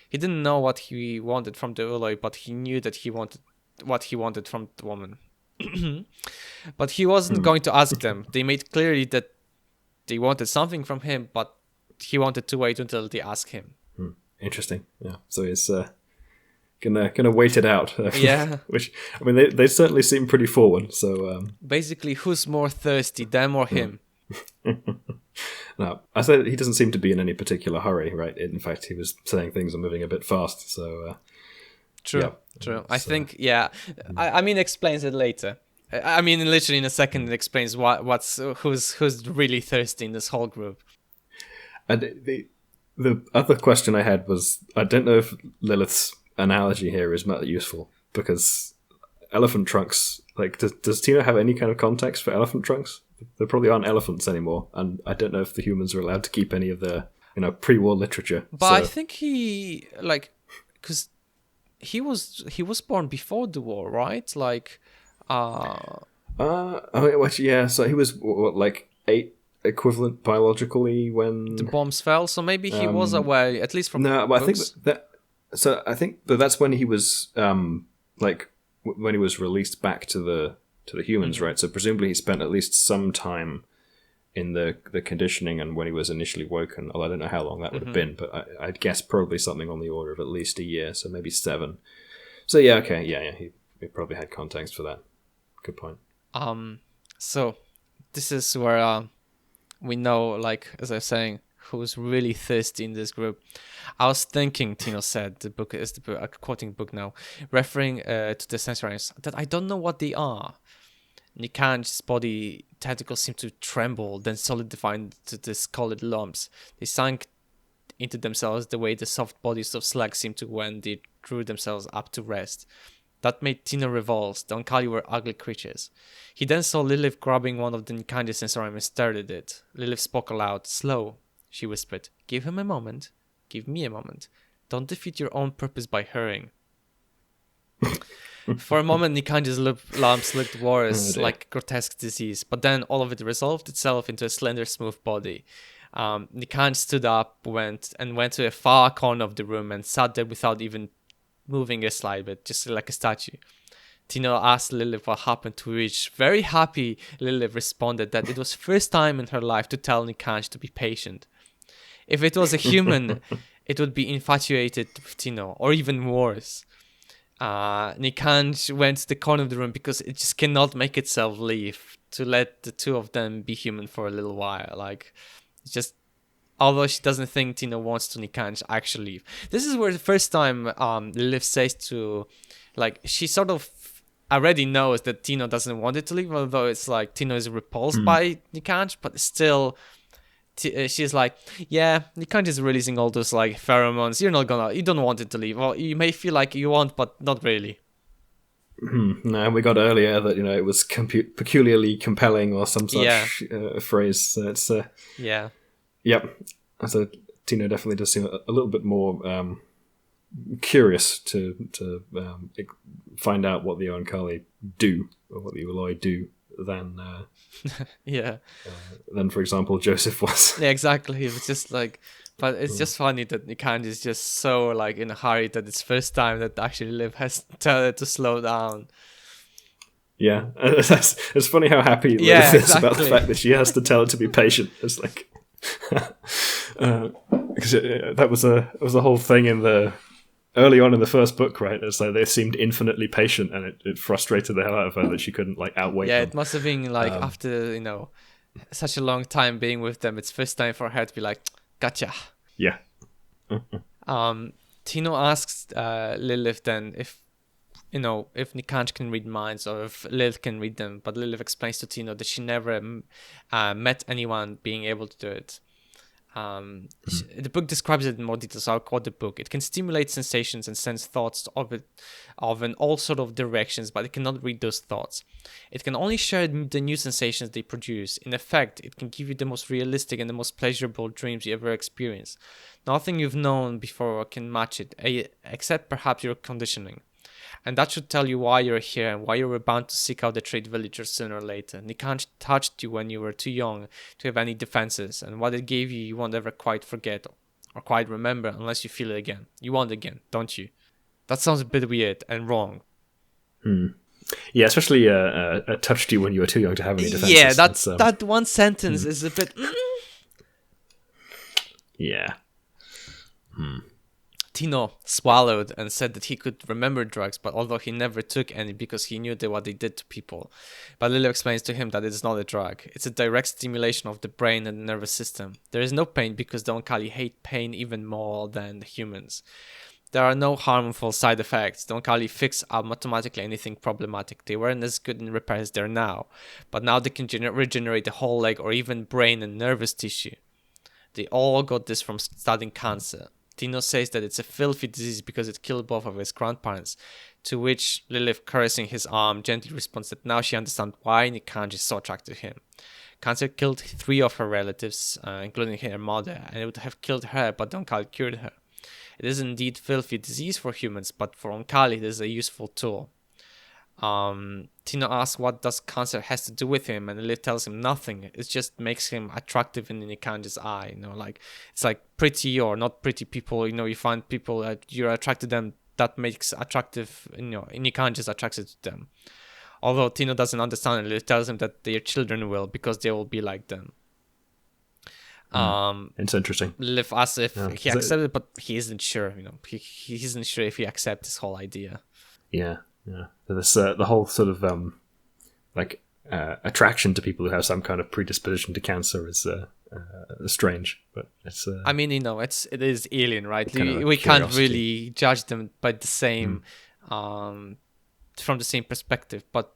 He didn't know what he wanted from the Aloy, but he knew that he wanted what he wanted from the woman. But he wasn't going to ask them. They made clearly that they wanted something from him, but he wanted to wait until they asked him. Interesting. Yeah. So he's gonna wait it out. Yeah. Which, I mean, they certainly seem pretty forward. So basically, who's more thirsty, them or him? No, I said he doesn't seem to be in any particular hurry, right? In fact, he was saying things are moving a bit fast. So true. Yeah. True. I think, yeah. I mean, explains it later. I mean, literally in a second, it explains who's really thirsty in this whole group. And the other question I had was, I don't know if Lilith's analogy here is not useful, because elephant trunks, like, does Tino have any kind of context for elephant trunks? There probably aren't elephants anymore, and I don't know if the humans are allowed to keep any of their, pre-war literature. But I think he, because he was born before the war, right? Yeah, so he was, like, 8 equivalent biologically when the bombs fell, so maybe he was aware, at least from no, but books. I think that's when he was when he was released back to the humans, right? So presumably he spent at least some time in the conditioning and when he was initially woken. Although I don't know how long that would have been, but I'd guess probably something on the order of at least a year, so maybe 7. So yeah, okay, yeah, he probably had context for that. Good point. So this is where we know, like, as I was saying, who's really thirsty in this group. I was thinking, Tino said, the book is the book, quoting book now, referring to the sensories, that I don't know what they are. Nikanj's body tentacles seemed to tremble, then solidify into the solid lumps. They sank into themselves the way the soft bodies of slag seemed to when they drew themselves up to rest. That made Tino revolve. The Oankali were ugly creatures. He then saw Lilith grabbing one of the Nikanj's sensorium and stared at it. Lilith spoke aloud. Slow, she whispered. Give him a moment. Give me a moment. Don't defeat your own purpose by hurrying. For a moment, Nikanj's lumps looked worse, like grotesque disease, but then all of it resolved itself into a slender, smooth body. Nikanj stood up, went to a far corner of the room and sat there without even moving a slight bit, just like a statue. Tino asked Lilith what happened, to which, very happy, Lilith responded that it was first time in her life to tell Nikanj to be patient. If it was a human, it would be infatuated with Tino, or even worse. Nikanj went to the corner of the room because it just cannot make itself leave to let the two of them be human for a little while. Like, it's just, although she doesn't think Tino wants to, Nikanj actually leave. This is where the first time Lilith says to, like, she sort of already knows that Tino doesn't want it to leave, although it's like Tino is repulsed by Nikanj, but still she's like, yeah, Nikanj is releasing all those like pheromones. You don't want it to leave. Well, you may feel like you want, but not really. No, we got earlier that it was peculiarly compelling or some such phrase. So it's yeah. Yep. So Tino definitely does seem a little bit more curious to find out what the Oankali do, or what the Uloi do, than than, for example, Joseph was. Yeah, exactly. It was just like, but it's just funny that Nikanj is just so like in a hurry that it's first time that actually Liv has to tell her to slow down. Yeah, it's funny how happy Liv is about the fact that she has to tell her to be patient. It's like because that was a whole thing in the early on in the first book, right? It's like they seemed infinitely patient, and it frustrated the hell out of her that she couldn't like outwait them. It must have been like after such a long time being with them, it's first time for her to be like, gotcha. Yeah. Tino asks Lilith then if Nikanj can read minds or if Lilith can read them, but Lilith explains to Tino that she never met anyone being able to do it. The book describes it in more detail, so I'll quote the book. It can stimulate sensations and sense thoughts of in all sort of directions, but it cannot read those thoughts. It can only share the new sensations they produce. In effect, it can give you the most realistic and the most pleasurable dreams you ever experienced. Nothing you've known before can match it, except perhaps your conditioning. And that should tell you why you're here and why you were bound to seek out the trade villagers sooner or later. Nikanj touched you when you were too young to have any defenses, and what it gave you, you won't ever quite forget or quite remember unless you feel it again. You want it again, don't you? That sounds a bit weird and wrong. Yeah, especially touched you when you were too young to have any defenses. Yeah, that one sentence is a bit... Yeah. Tino swallowed and said that he could remember drugs, but although he never took any because he knew what they did to people. But Lilith explains to him that it is not a drug. It's a direct stimulation of the brain and the nervous system. There is no pain because the Oankali hate pain even more than the humans. There are no harmful side effects. The Oankali fix automatically anything problematic. They weren't as good in repair as they're now, but now they can regenerate the whole leg or even brain and nervous tissue. They all got this from studying cancer. Tino says that it's a filthy disease because it killed both of his grandparents, to which Lilith, caressing his arm, gently responds that now she understands why Nikanj is so attracted to him. Cancer killed 3 of her relatives, including her mother, and it would have killed her, but the Oankali cured her. It is indeed filthy disease for humans, but for Oankali it is a useful tool. Tino asks what does cancer has to do with him, and Lilith tells him nothing. It just makes him attractive in Nikanj's eye. Like it's like pretty or not pretty people. You find people that you're attracted to them, that makes attractive. Nikanj is attracted to them. Although Tino doesn't understand, and Lilith tells him that their children will, because they will be like them. It's interesting. Lilith asks if he accepted, but he isn't sure. He isn't sure if he accepts this whole idea. Yeah. This the whole sort of attraction to people who have some kind of predisposition to cancer is strange, but it's. I mean, it is alien, right? We can't really judge them by the same, from the same perspective. But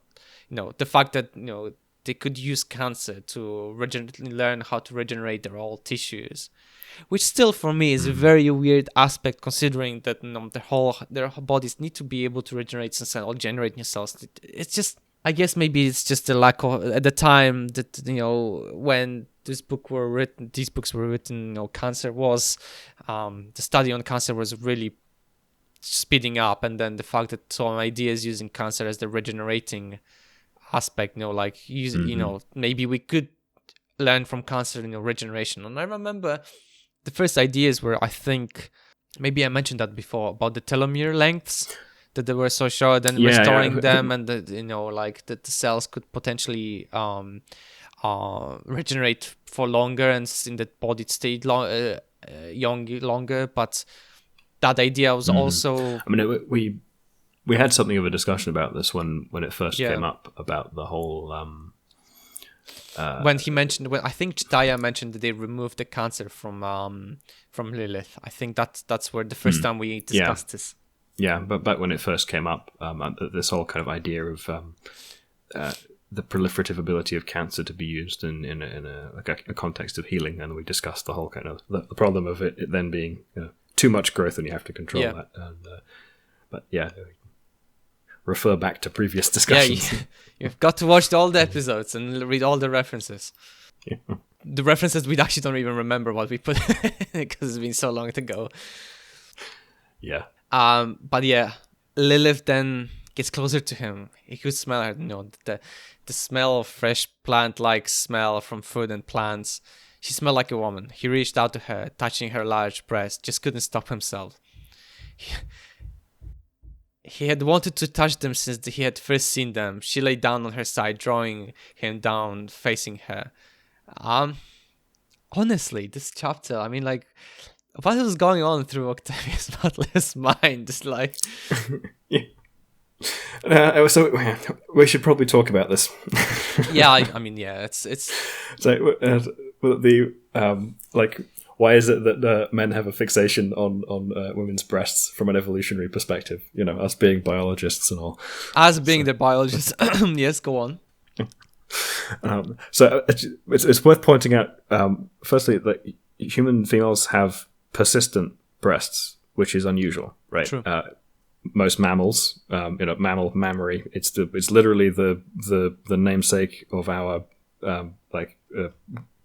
the fact that they could use cancer to learn how to regenerate their old tissues, which still for me is a very weird aspect, considering that their bodies need to be able to regenerate cells or generate new cells. It's just, I guess maybe it's just a lack of, at the time that when these books were written, cancer was the study on cancer was really speeding up, and then the fact that some ideas using cancer as the regenerating aspect, maybe we could learn from cancer, regeneration. And I remember the first ideas were, I think, maybe I mentioned that before, about the telomere lengths, that they were so short, and restoring them, and that that the cells could potentially regenerate for longer, and in that body stayed young longer. But that idea was also, I mean, we had something of a discussion about this when it first came up, about the whole when he mentioned, I think Daya mentioned that they removed the cancer from Lilith. I think that's where the first time we discussed this. Yeah, but back when it first came up, this whole kind of idea of the proliferative ability of cancer to be used in a context of healing, and we discussed the whole kind of the problem of it then being too much growth, and you have to control that. And, but refer back to previous discussions. Yeah, you've got to watch all the episodes and read all the references. Yeah. The references we actually don't even remember what we put because it's been so long ago. Yeah. But yeah, Lilith then gets closer to him. He could smell her, the smell of fresh plant-like smell from food and plants. She smelled like a woman. He reached out to her, touching her large breast, just couldn't stop himself. He had wanted to touch them since he had first seen them. She lay down on her side, drawing him down, facing her. Honestly, this chapter, I mean, what was going on through Octavius Butler's mind? Just so we should probably talk about this. Yeah, I mean, it's so why is it that men have a fixation on women's breasts from an evolutionary perspective? Us being biologists and all. As being the biologists, yes, go on. So it's worth pointing out, firstly, that human females have persistent breasts, which is unusual, right? True. Most mammals, mammary. It's literally the namesake of our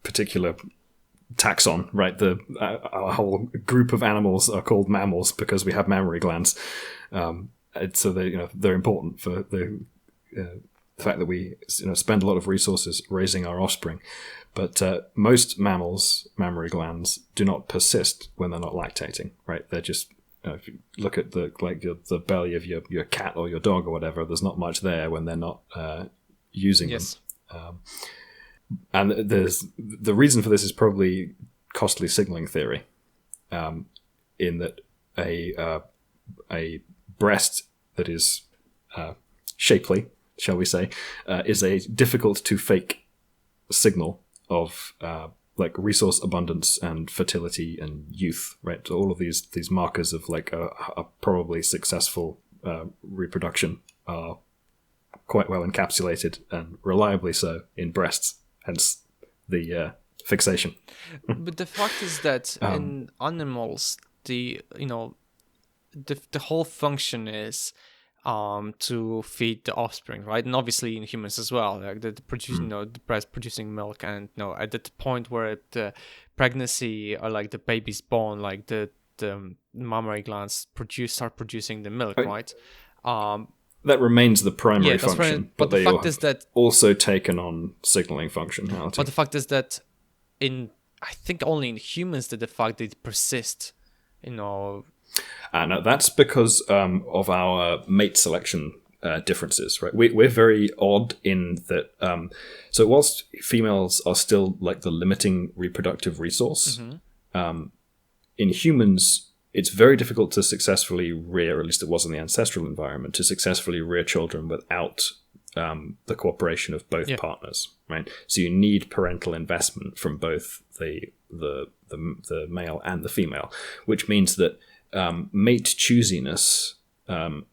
particular taxon, right? Our whole group of animals are called mammals because we have mammary glands. So they're important for the fact that we spend a lot of resources raising our offspring. But most mammals' mammary glands do not persist when they're not lactating, right? They're just if you look at the belly of your cat or your dog or whatever, there's not much there when they're not using them. And the reason for this is probably costly signaling theory, in that a breast that is shapely, shall we say, is a difficult to fake signal of resource abundance and fertility and youth, right? So all of these markers of a probably successful reproduction are quite well encapsulated and reliably so in breasts. Hence the fixation. But the fact is that in animals, the whole function is to feed the offspring, right? And obviously in humans as well, the breast producing milk, and at the point where the pregnancy or the baby's born, the mammary glands start producing the milk, right? That remains the primary function, right. But the fact is that also taken on signaling functionality. But the fact is that I think only in humans did the fact that it persist, No, that's because of our mate selection differences, right? We're very odd in that. So whilst females are still the limiting reproductive resource, in humans, it's very difficult to successfully rear, at least it was in the ancestral environment, to successfully rear children without the cooperation of both partners, right? So you need parental investment from both the male and the female, which means that mate choosiness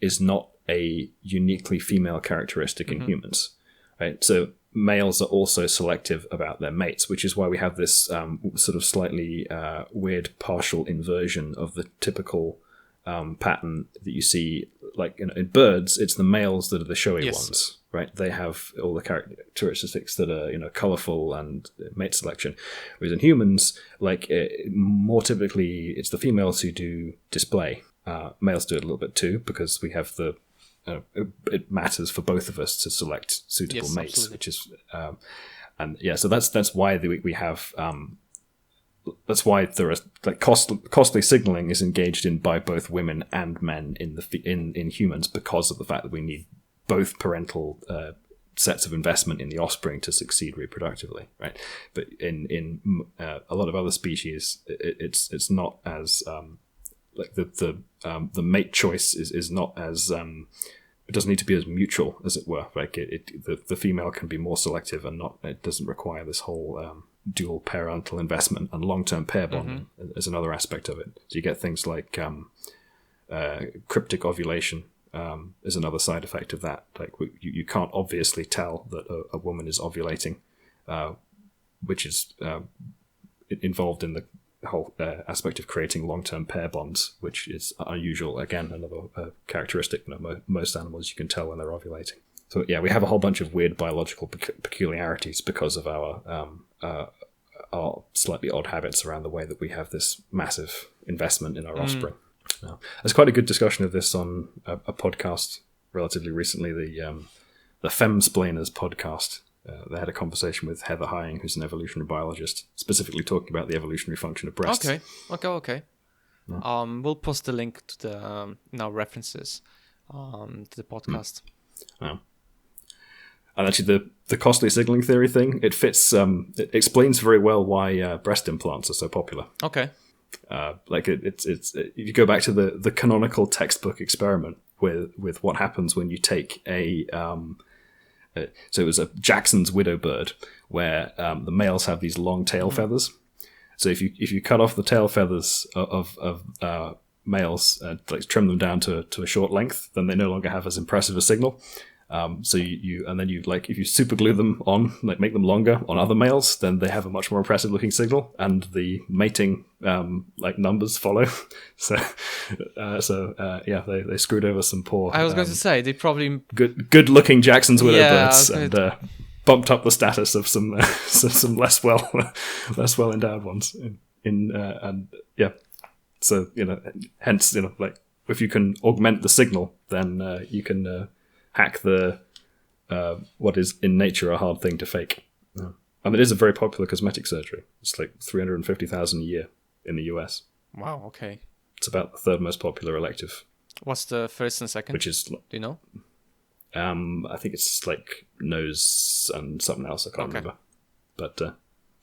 is not a uniquely female characteristic in humans, right? So males are also selective about their mates, which is why we have this sort of slightly weird partial inversion of the typical pattern that you see, like in birds. It's the males that are the showy ones, right? They have all the characteristics that are colorful and mate selection. Whereas in humans, like more typically, it's the females who do display. Males do it a little bit too, because we have the it matters for both of us to select suitable mates, absolutely. Which is so that's why we have. That's why there are like costly signaling is engaged in by both women and men in humans, because of the fact that we need both parental sets of investment in the offspring to succeed reproductively, right? But in a lot of other species, it's not as like the mate choice is not as it doesn't need to be as mutual, as it were. Like the female can be more selective, and it doesn't require this whole dual parental investment, and long-term pair bonding is another aspect of it. So you get things like cryptic ovulation is another side effect of that. Like you can't obviously tell that a woman is ovulating, which is involved in the whole aspect of creating long-term pair bonds, which is unusual. Again, another characteristic. Most animals you can tell when they're ovulating. So yeah, we have a whole bunch of weird biological peculiarities because of our slightly odd habits around the way that we have this massive investment in our offspring. Now, there's quite a good discussion of this on a podcast relatively recently, the Femsplainers podcast. They had a conversation with Heather Hying, who's an evolutionary biologist, specifically talking about the evolutionary function of breasts. Okay. Yeah. We'll post the link to the references to the podcast. Yeah. And actually, the costly signaling theory thing, it fits. It explains very well why breast implants are so popular. Okay. Like it's you go back to the canonical textbook experiment with what happens when you take a so it was a Jackson's widow bird, where the males have these long tail feathers. So if you cut off the tail feathers of males, like trim them down to a short length, then they no longer have as impressive a signal. So you like, if you super glue them on, like make them longer on other males, then they have a much more impressive looking signal, and the mating like numbers follow. So they screwed over some poor. I was going to say they probably good looking Jackson's widow birds, and bumped up the status of some less well endowed ones. So hence like if you can augment the signal, then you can hack the what is in nature a hard thing to fake. And it is a very popular cosmetic surgery. It's like $350,000 a year in the US. Wow, okay. It's about the third most popular elective. What's the first and second? Which is, do you know? I think it's like nose and something else. I can't remember. But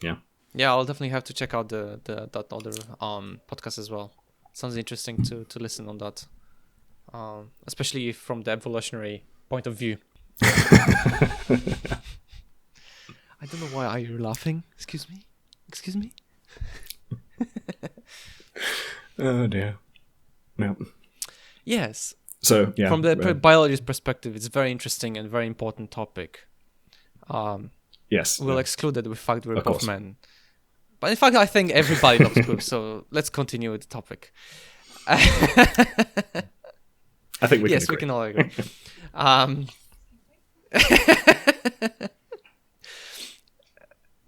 yeah. Yeah, I'll definitely have to check out that other podcast as well. Sounds interesting to listen on that, especially from the evolutionary point of view. I don't know why are you laughing. Excuse me. Oh dear. No. Yes. So yeah, from the biologist perspective, it's a very interesting and very important topic. Yes. We'll exclude it with fact we're both men. But in fact, I think everybody loves groups, so let's continue with the topic. I think we can agree. Yes, we can all agree.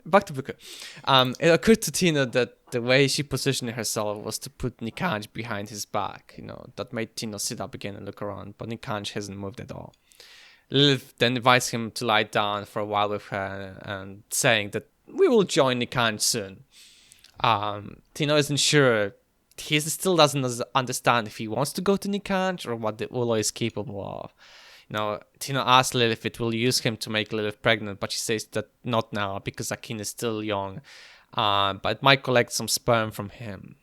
Back to Booker. It occurred to Tino that the way she positioned herself was to put Nikanj behind his back. That made Tino sit up again and look around, but Nikanj hasn't moved at all. Lilith then invites him to lie down for a while with her, and saying that we will join Nikanj soon. Tino isn't sure. He still doesn't understand if he wants to go to Nikanj or what the Ulo is capable of. Tino asks Lilith if it will use him to make Lilith pregnant, but she says that not now because Akin is still young, but it might collect some sperm from him.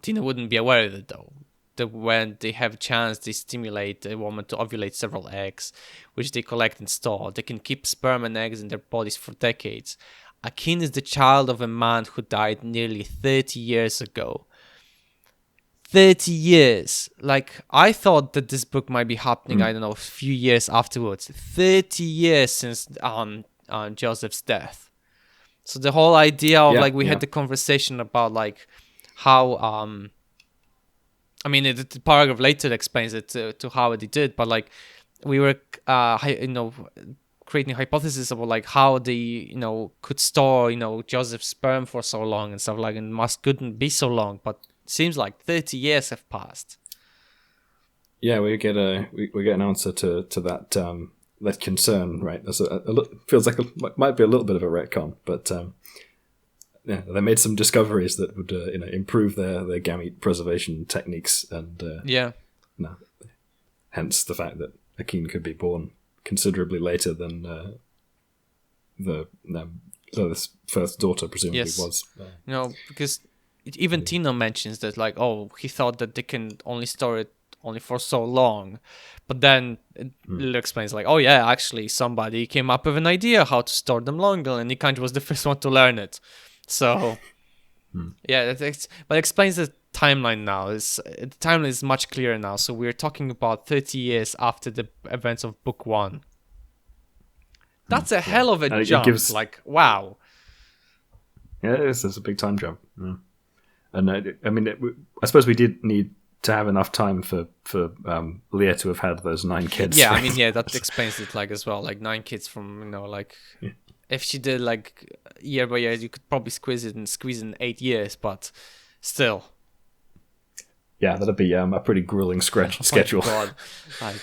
Tino wouldn't be aware of it though. when they have a chance, they stimulate a woman to ovulate several eggs, which they collect and store. They can keep sperm and eggs in their bodies for decades. Akin is the child of a man who died nearly 30 years ago. 30 years. Like, I thought that this book might be happening, I don't know, a few years afterwards. 30 years since Joseph's death. So the whole idea of we had the conversation about like how I mean the paragraph later explains it to how they did, but like we were creating a hypothesis about like how they could store Joseph's sperm for so long and stuff, like, and must couldn't be so long, but it seems like 30 years have passed. Yeah, we get an answer to that concern, right? Feels like might be a little bit of a retcon, but they made some discoveries that would improve their gamete preservation techniques, and hence the fact that Akin could be born considerably later than Lilith's first daughter presumably was. Because even Tino mentions that, like, he thought that they can only store it only for so long, but then Lilith explains like, actually somebody came up with an idea how to store them longer, and Nikanj was the first one to learn it. So but it explains the timeline now. The timeline is much clearer now. So we're talking about 30 years after the events of book 1. That's a hell of a jump. Like, wow. Yeah, it's a big time jump. Yeah. And I suppose we did need to have enough time for Leah to have had those 9 kids. Yeah, that explains it, like, as well. Like 9 kids from if she did like year by year, you could probably squeeze in 8 years, but still. Yeah, that'd be a pretty grueling schedule. Oh my God. Like,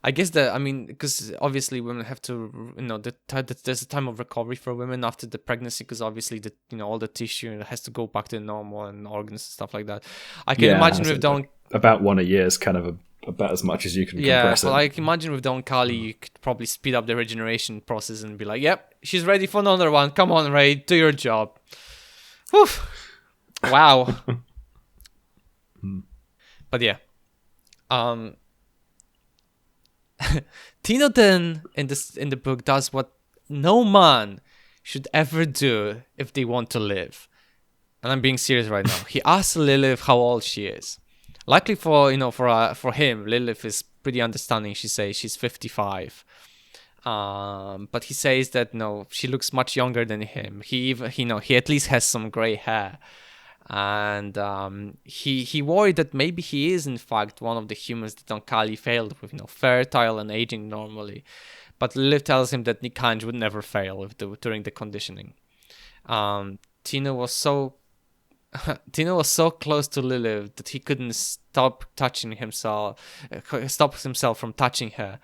I guess because obviously women have to, there's a time of recovery for women after the pregnancy, because obviously all the tissue has to go back to normal and organs and stuff like that. I can imagine with about 1 a year is kind of about as much as you can compress it. Yeah, I can imagine with the Oankali, you could probably speed up the regeneration process and be like, yep, she's ready for another one. Come on, Ray, do your job. Whew. Wow. But yeah. Tino then in the book does what no man should ever do if they want to live. And I'm being serious right now. He asks Lilith how old she is. Luckily for him, Lilith is pretty understanding. She says she's 55. But he says that no, she looks much younger than him. He at least has some gray hair. And he worried that maybe he is in fact one of the humans that Oankali failed with, fertile and aging normally. But Lilith tells him that Nikanj would never fail during the conditioning. Tino was so close to Lilith that he couldn't stop himself from touching her,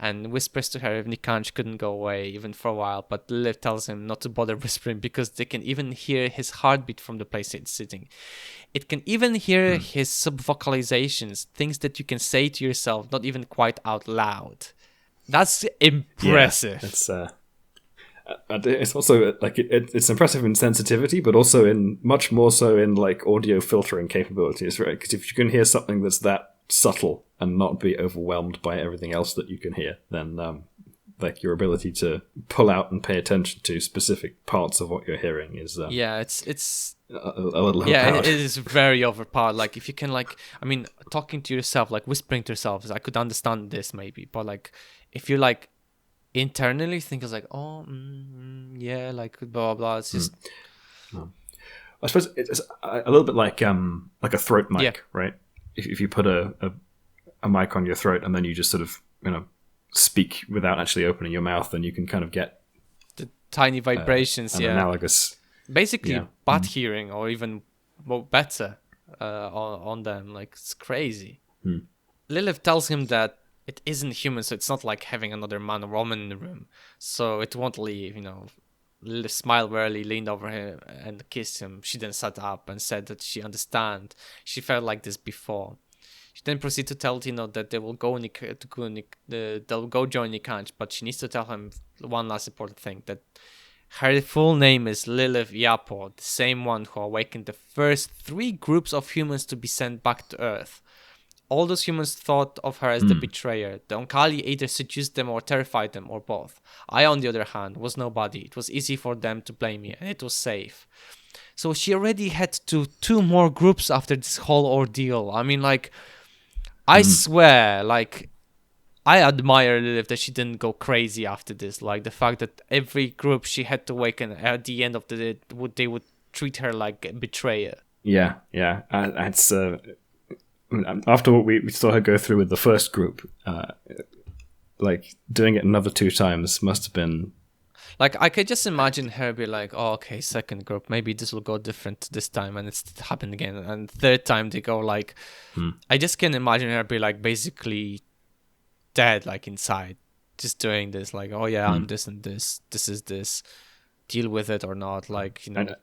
and whispers to her if Nikanj couldn't go away even for a while. But Lilith tells him not to bother whispering because they can even hear his heartbeat from the place it's sitting. It can even hear his subvocalizations, things that you can say to yourself, not even quite out loud. That's impressive. Yeah, it's also like it's impressive in sensitivity, but also in much more so in like audio filtering capabilities, right? Because if you can hear something that's that subtle and not be overwhelmed by everything else that you can hear, then like your ability to pull out and pay attention to specific parts of what you're hearing is it's a little overpowered. It is very overpowered. Like if you can talking to yourself, like whispering to yourself, I could understand this maybe, but like if you like internally think it's like like blah blah, it's just I suppose it's a little bit like a throat mic, right? If you put a mic on your throat and then you just sort of speak without actually opening your mouth, then you can kind of get the tiny vibrations, an analogous, basically bad hearing or even better on them. Like it's crazy. Lilith tells him that it isn't human, so it's not like having another man or woman in the room, so it won't leave. Lilith smiled wearily, leaned over him and kissed him. She then sat up and said that she understand. She felt like this before. She then proceeded to tell Tino that they will go they'll go join Nikanj, but she needs to tell him one last important thing, that Her full name is Lilith Yapo, the same one who awakened the first 3 groups of humans to be sent back to Earth. All those humans thought of her as the betrayer. The Oankali either seduced them or terrified them, or both. I, on the other hand, was nobody. It was easy for them to blame me, and it was safe. So she already had 2 more groups after this whole ordeal. I mean, like, I swear, like, I admire Lilith that she didn't go crazy after this. Like, the fact that every group she had to awaken at the end of the day, they would treat her like a betrayer. Yeah. It's... after what we saw her go through with the first group, like doing it another 2 times must have been... Like, I could just imagine her be like, oh, okay, second group, maybe this will go different this time, and it's happened again. And third time they go like... I just can imagine her be like basically dead, like inside, just doing this, like, oh yeah, I'm this and this is this, deal with it or not, like, you know.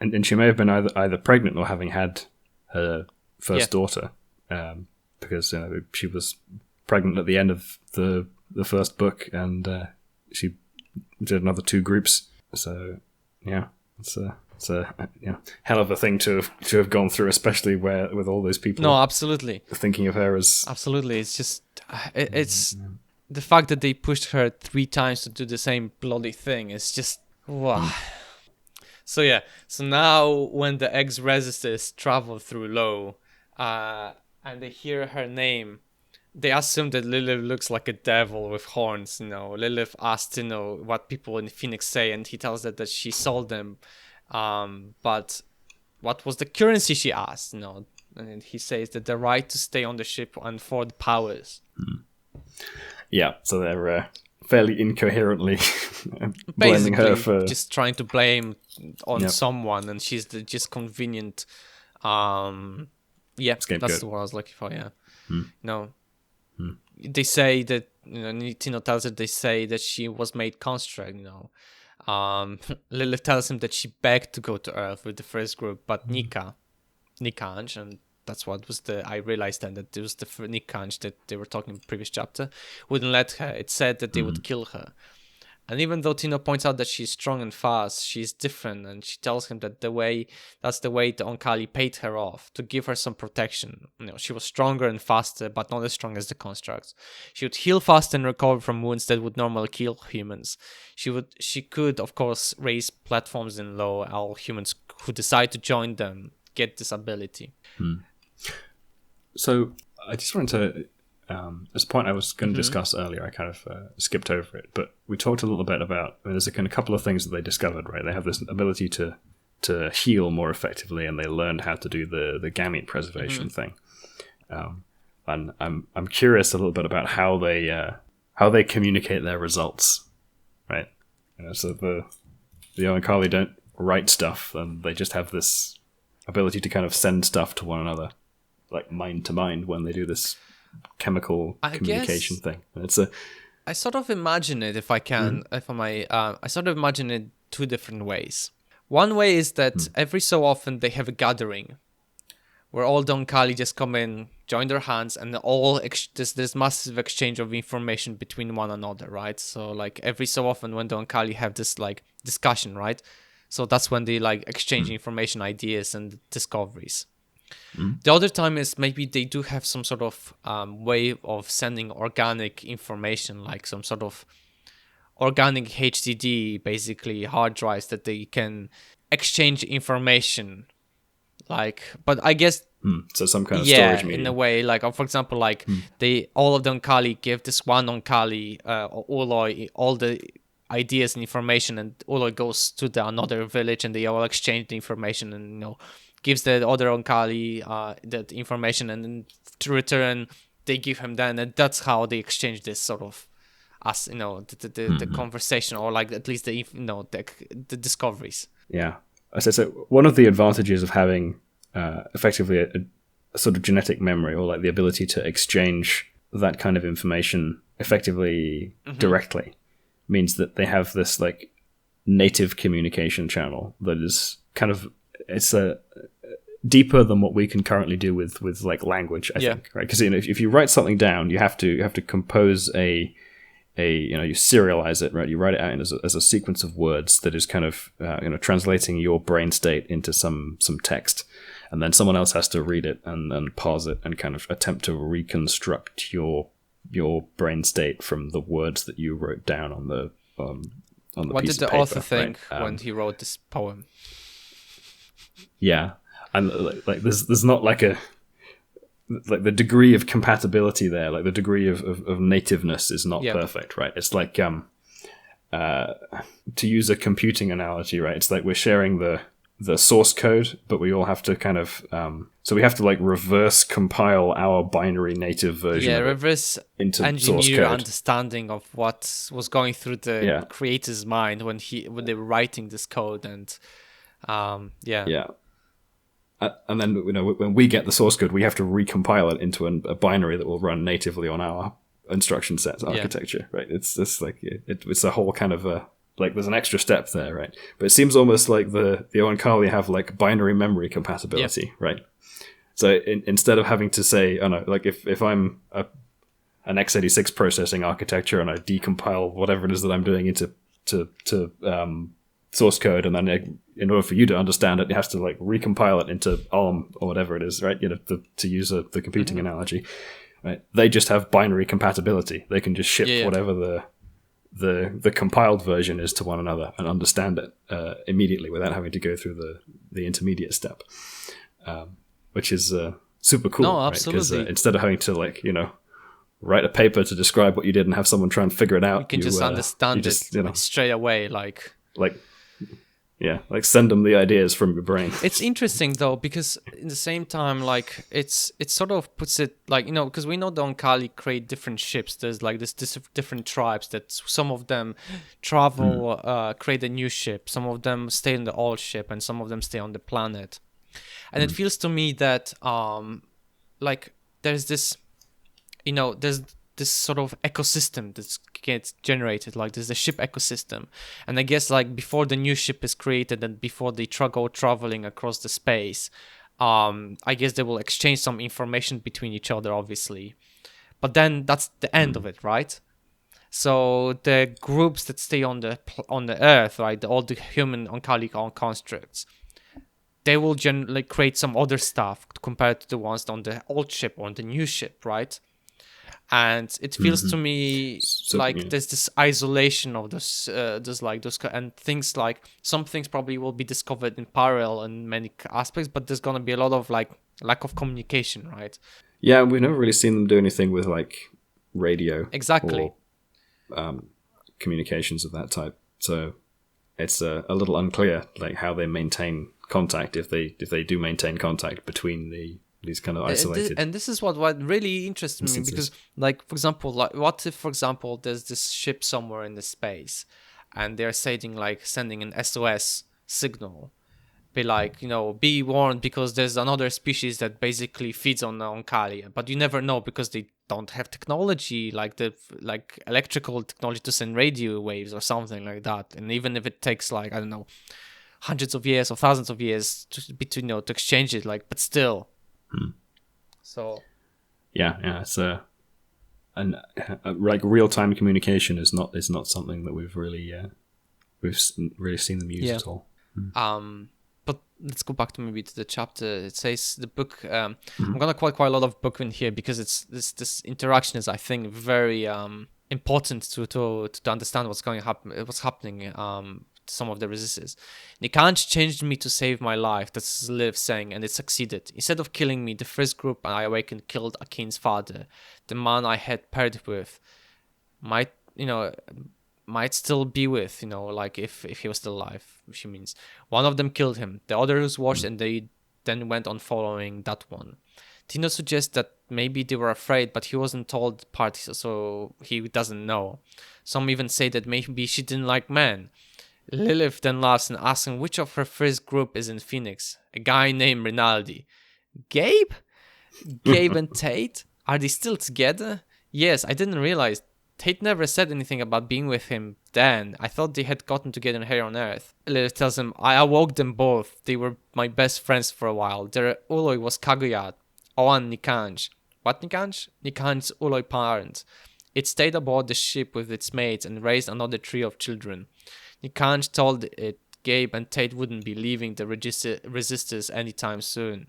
And she may have been either pregnant or having had her first daughter. Because she was pregnant at the end of the first book, and she did another 2 groups. So yeah, it's a hell of a thing to have gone through, especially with all those people. No, absolutely. Thinking of her as absolutely. It's just it's the fact that they pushed her 3 times to do the same bloody thing. It's just wow. So yeah. So now when the ex-resistors travel through Low, and they hear her name, they assume that Lilith looks like a devil with horns, you know. Lilith asks Tino what people in Phoenix say, and he tells her that she sold them. But what was the currency, she asked, you know. And he says that the right to stay on the ship and for the powers. Yeah, so they're fairly incoherently blaming her for... just trying to blame on someone, and she's just convenient... yeah, scapegoat. That's the word I was looking for, yeah. No. They say that, you know, Tino tells her, they say that she was made construct, you know. Lilith tells him that she begged to go to Earth with the first group, but Nikanj, and that's what was I realized then that it was the Nikanj that they were talking in the previous chapter, wouldn't let her. It said that they would kill her. And even though Tino points out that she's strong and fast, she's different, and she tells him that that's the way the Oankali paid her off, to give her some protection. You know, she was stronger and faster, but not as strong as the constructs. She would heal fast and recover from wounds that would normally kill humans. She could, of course, raise platforms in Low. All humans who decide to join them get this ability. So I just wanted to... there's a point I was going to discuss earlier. I kind of skipped over it, but we talked a little bit about. There's a couple of things that they discovered. Right, they have this ability to heal more effectively, and they learned how to do the gamete preservation thing. And I'm curious a little bit about how they communicate their results. Right, so the Oankali don't write stuff, and they just have this ability to kind of send stuff to one another, like mind to mind, when they do this chemical communication thing. I sort of imagine it, if I can, if I may, I sort of imagine it 2 different ways. One way is that every so often they have a gathering where all the Oankali just come in, join their hands, and all there's massive exchange of information between one another, right? So like every so often when the Oankali have this like discussion, right? So that's when they like exchange information, ideas, and discoveries. The other time is maybe they do have some sort of way of sending organic information, like some sort of organic HDD, basically hard drives that they can exchange information. Like, but I guess so some kind of storage medium. In a way, like for example, like all of the Oankali give this one Oankali Uloi all the ideas and information, and Uloi goes to another village, and they all exchange the information, and you know, gives the other Oankali that information, and then to return they give him that, and that's how they exchange this sort of, as you know, the conversation, or like at least the the discoveries. Yeah, so one of the advantages of having effectively a sort of genetic memory, or like the ability to exchange that kind of information effectively directly, means that they have this like native communication channel that is kind of, it's a deeper than what we can currently do with like language, I think, right? Because if you write something down, you have to compose a you serialize it, right? You write it out as a sequence of words that is kind of translating your brain state into some text, and then someone else has to read it and parse it and kind of attempt to reconstruct your brain state from the words that you wrote down on the what piece did of the paper, author think right? when he wrote this poem? Yeah, and like there's not like the degree of compatibility there, like the degree of nativeness is not perfect, right? It's like to use a computing analogy, right? It's like we're sharing the source code, but we all have to kind of so we have to like reverse compile our binary native version reverse into engineer source code. Understanding of what was going through the creator's mind when they were writing this code. And and then when we get the source code, we have to recompile it into a binary that will run natively on our instruction set architecture, right? It's just like it's a whole kind of like there's an extra step there, right? But it seems almost like the Oankali have like binary memory compatibility, right? So instead of having to say, oh no, like if I'm an x86 processing architecture and I decompile whatever it is that I'm doing into source code, and then in order for you to understand it, it has to like recompile it into ARM or whatever it is, right? To use the computing analogy, right? They just have binary compatibility. They can just ship whatever the compiled version is to one another and understand it immediately without having to go through the intermediate step, which is super cool. No, absolutely. Right? 'Cause, instead of having to write a paper to describe what you did and have someone try and figure it out, you can just understand it straight away, like send them the ideas from your brain. It's interesting though, because in the same time, like it sort of puts it like, because we know the Oankali create different ships. There's like this different tribes that some of them travel, create a new ship. Some of them stay in the old ship, and some of them stay on the planet. And it feels to me that like there's this, there's this sort of ecosystem that gets generated. Like there's a ship ecosystem, and I guess like before the new ship is created and before they go traveling across the space, I guess they will exchange some information between each other, obviously, but then that's the end of it, right? So the groups that stay on the Earth, right, all the human Oankali constructs, they will generally create some other stuff compared to the ones on the old ship or on the new ship, right? And it feels to me there's this isolation of those and things, like some things probably will be discovered in parallel in many aspects, but there's gonna be a lot of like lack of communication, right? Yeah, we've never really seen them do anything with like radio, exactly, or communications of that type. So it's a little unclear like how they maintain contact, if they do maintain contact between these kind of isolated. And this is what really interests me, because like, for example, like what if, for example, there's this ship somewhere in the space and they're sending an SOS signal, be like, be warned because there's another species that basically feeds on the Oankali, but you never know because they don't have technology like electrical technology to send radio waves or something like that. And even if it takes like, I don't know, hundreds of years or thousands of years to exchange it, like, but still. So it's like real-time communication is not something that we've really seen them use at all. But let's go back to the chapter. It says the book, I'm gonna quite a lot of book in here because it's this interaction is, I think, very important to understand what's happening. Some of the resistors. Nikanj changed me to save my life, that's Lilith saying, and it succeeded. Instead of killing me, the first group I awakened killed Akin's father, the man I had paired with. Might still be with, like if he was still alive, which means one of them killed him, the others watched, and they then went on following that one. Tino suggests that maybe they were afraid, but he wasn't told the part, so he doesn't know. Some even say that maybe she didn't like men. Lilith then laughs and asks him which of her first group is in Phoenix. A guy named Rinaldi. Gabe? Gabe and Tate? Are they still together? Yes, I didn't realize. Tate never said anything about being with him then. I thought they had gotten together here on Earth. Lilith tells him, I awoke them both. They were my best friends for a while. Their Uloi was Kaguya, Oan Nikanj. What Nikanj? Nikanj's Uloi parent. It stayed aboard the ship with its mates and raised another trio of children. Nikanj told it Gabe and Tate wouldn't be leaving the resistors anytime soon.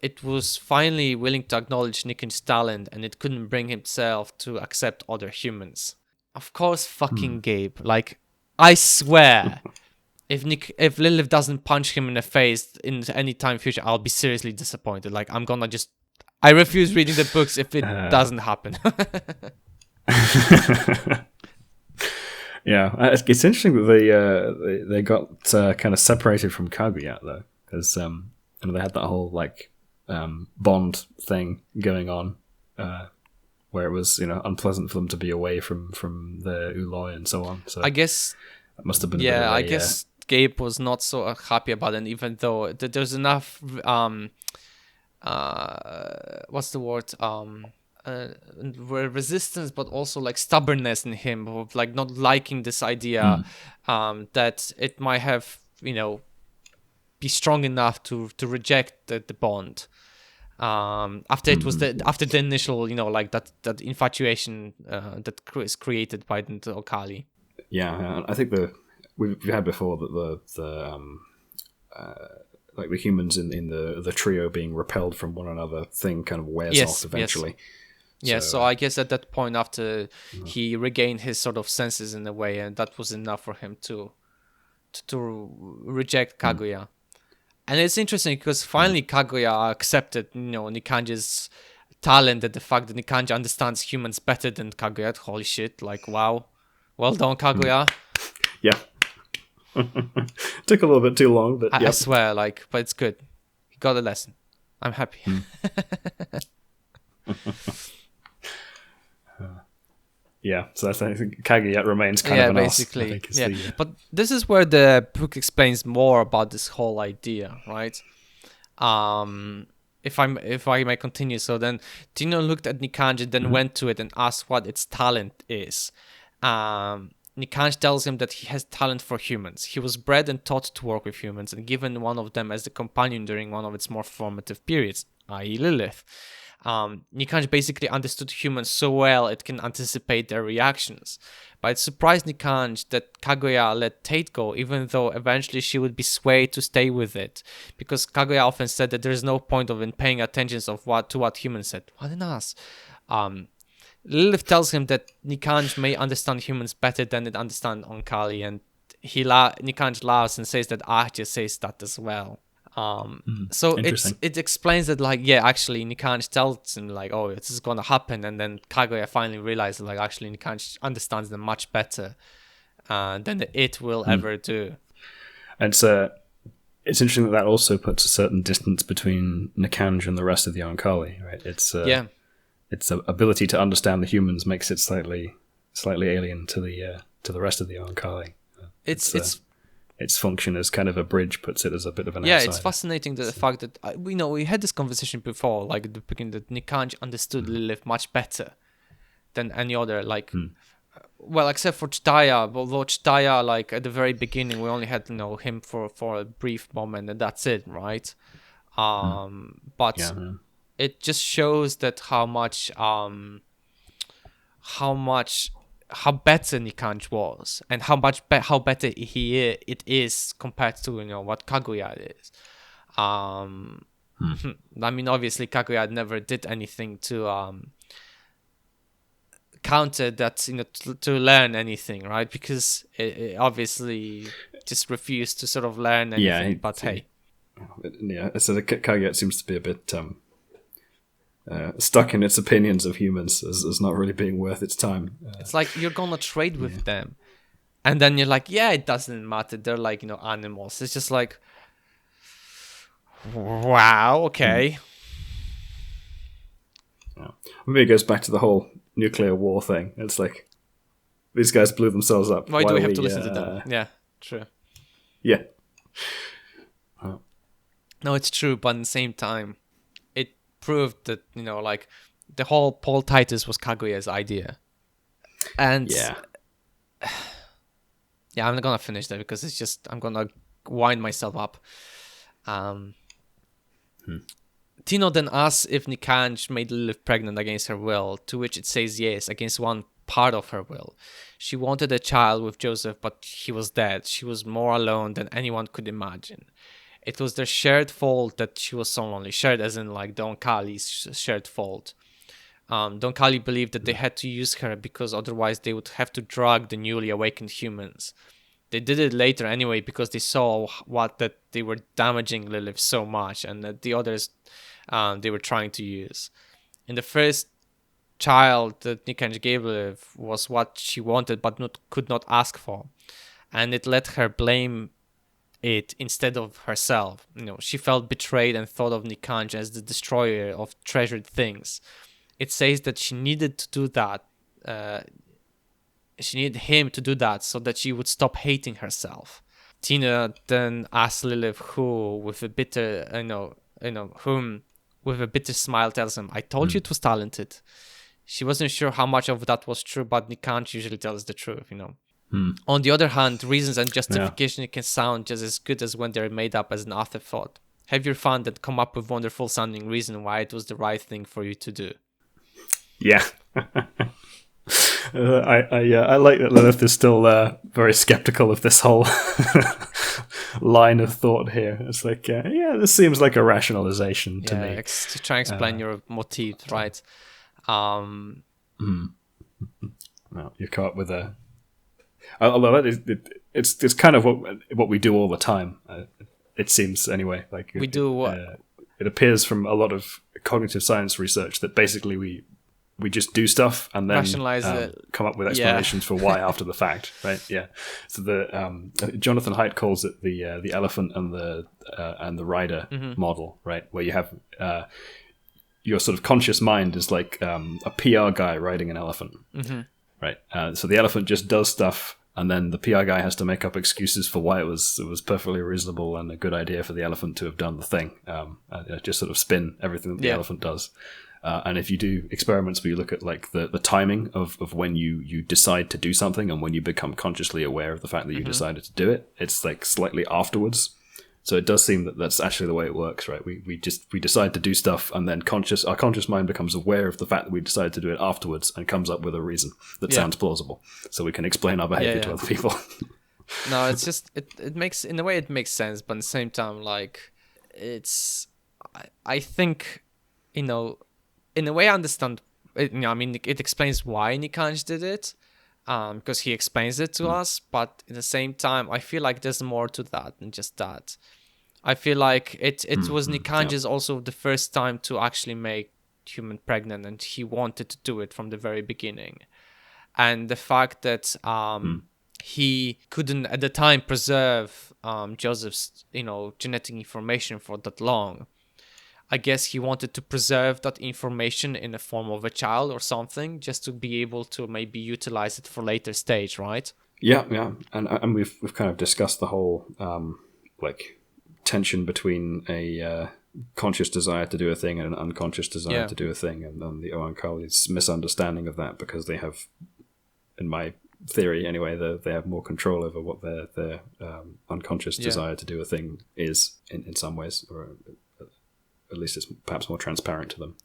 It was finally willing to acknowledge Nikanj's talent, and it couldn't bring itself to accept other humans. Of course, fucking Gabe. Like, I swear, if Lilith doesn't punch him in the face in any time future, I'll be seriously disappointed. Like, I refuse reading the books if it doesn't happen. Yeah, it's interesting that they got kind of separated from Kaguya though, because they had that whole like bond thing going on, where it was unpleasant for them to be away from the Uloi and so on. So I guess that must have been I guess Gabe was not so happy about it, even though there's enough what's the word resistance, but also like stubbornness in him of like not liking this idea that it might have be strong enough to reject the bond after it was after the initial like that infatuation that is created by the Oankali. Yeah, I think we've had before that like the humans in the trio being repelled from one another thing kind of wears off eventually. Yes. So I guess at that point, after he regained his sort of senses in a way, and that was enough for him to reject Kaguya. And it's interesting because finally Kaguya accepted, Nikanj's talent and the fact that Nikanj understands humans better than Kaguya. Holy shit! Like, wow, well done, Kaguya. Yeah. Took a little bit too long, but I swear, but it's good. He got a lesson. I'm happy. Yeah, so I think Kaguya remains kind of an basically. ass, yeah, but this is where the book explains more about this whole idea, right? If I may continue, so then Tino looked at Nikanj and then went to it and asked what its talent is. Nikanj tells him that he has talent for humans. He was bred and taught to work with humans and given one of them as the companion during one of its more formative periods, i.e. Lilith. Nikanj basically understood humans so well it can anticipate their reactions. But it surprised Nikanj that Kaguya let Tate go, even though eventually she would be swayed to stay with it. Because Kaguya often said that there's no point in paying attention to what humans said. What an ass. Lilith tells him that Nikanj may understand humans better than it understands Oankali, and Nikanj laughs and says that Ahja says that as well. So it explains that actually Nikanj tells him oh, this is gonna happen, and then Kaguya finally realizes actually Nikanj understands them much better than it will ever do. And it's interesting that also puts a certain distance between Nikanj and the rest of the Oankali, right? Its ability to understand the humans makes it slightly alien to the rest of the Oankali. Its function as kind of a bridge puts it as a bit of an outsider. It's fascinating the fact that we had this conversation before, at the beginning, that Nikanj understood Lilith much better than any other. Well, except for Chitaya, although Chitaya, at the very beginning, we only had him for a brief moment, and that's it, right? But it just shows that how better Nikanj was, and how better it is compared to what Kaguya is. I mean, obviously Kaguya never did anything to counter that, to learn anything, right? Because it obviously just refused to sort of learn anything. So the Kaguya seems to be a bit stuck in its opinions of humans as not really being worth its time. It's like you're gonna trade with them, and then you're like, it doesn't matter. They're animals. It's just wow, okay. Yeah. Maybe it goes back to the whole nuclear war thing. It's these guys blew themselves up. Why do we have to listen to them? Yeah, true. Yeah. No, it's true, but at the same time, proved that the whole Paul Titus was Kaguya's idea, and I'm not gonna finish that because it's just I'm gonna wind myself up. Tino then asks if Nikanj made Lilith pregnant against her will, to which it says yes, against one part of her will. She wanted a child with Joseph, but he was dead. She was more alone than anyone could imagine. It was their shared fault that she was so lonely. Shared as in like the Oankali's shared fault. The Oankali believed that they had to use her because otherwise they would have to drug the newly awakened humans. They did it later anyway because they saw that they were damaging Lilith so much, and that the others they were trying to use. In the first child that Nikanj gave Lilith was what she wanted but could not ask for, and it let her blame it instead of herself. She felt betrayed and thought of Nikanj as the destroyer of treasured things. It says that she needed to do that. She needed him to do that so that she would stop hating herself. Tina then asked Lilith, whom with a bitter smile tells him, "I told you it was talented." She wasn't sure how much of that was true, but Nikanj usually tells the truth. On the other hand, reasons and justification can sound just as good as when they're made up as an afterthought. Have your fun and come up with wonderful sounding reason why it was the right thing for you to do. Yeah. I like that Lilith is still very skeptical of this whole line of thought here. It's like, this seems like a rationalization to me. To try and explain your motif, right? Well, you come up with a... Although it's kind of what we do all the time. It seems anyway. Like we do what? It appears from a lot of cognitive science research that basically we just do stuff and then rationalize it, come up with explanations for why after the fact, right? Yeah. So the Jonathan Haidt calls it the elephant and the rider model, right? Where you have your sort of conscious mind is like a PR guy riding an elephant, right? So the elephant just does stuff, and then the PR guy has to make up excuses for why it was perfectly reasonable and a good idea for the elephant to have done the thing. Just sort of spin everything that the elephant does. And if you do experiments where you look at like the timing of when you decide to do something and when you become consciously aware of the fact that you decided to do it, it's like slightly afterwards. So it does seem that that's actually the way it works, right? We decide to do stuff, and then our conscious mind becomes aware of the fact that we decided to do it afterwards and comes up with a reason that sounds plausible, so we can explain our behavior to other people. No, it's just it makes, in a way it makes sense, but at the same time, like, I think, in a way I understand it. I mean, it explains why Nikanj did it, because he explains it to us, but at the same time I feel like there's more to that than just that. I feel like it was Nikanj's also the first time to actually make human pregnant, and he wanted to do it from the very beginning. And the fact that he couldn't at the time preserve Joseph's genetic information for that long, I guess he wanted to preserve that information in the form of a child or something, just to be able to maybe utilize it for later stage, right? Yeah, and we've kind of discussed the whole tension between a conscious desire to do a thing and an unconscious desire to do a thing, and the Oankali's misunderstanding of that, because they have, in my theory anyway, they have more control over what their unconscious desire to do a thing is in some ways, or at least it's perhaps more transparent to them.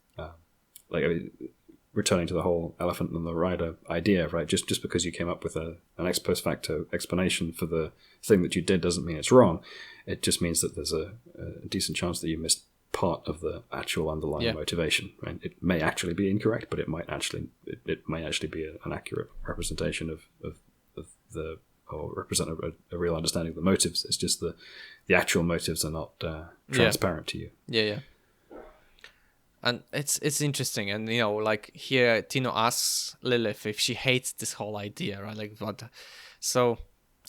Returning to the whole elephant and the rider idea, right? Just because you came up with an ex post facto explanation for the thing that you did doesn't mean it's wrong. It just means that there's a decent chance that you missed part of the actual underlying motivation, right? It may actually be incorrect, but it may actually be an accurate representation of the, or represent a real understanding of the motives. It's just the actual motives are not transparent to you. Yeah. And it's interesting, and like here Tino asks Lilith if she hates this whole idea, right? Like what? So,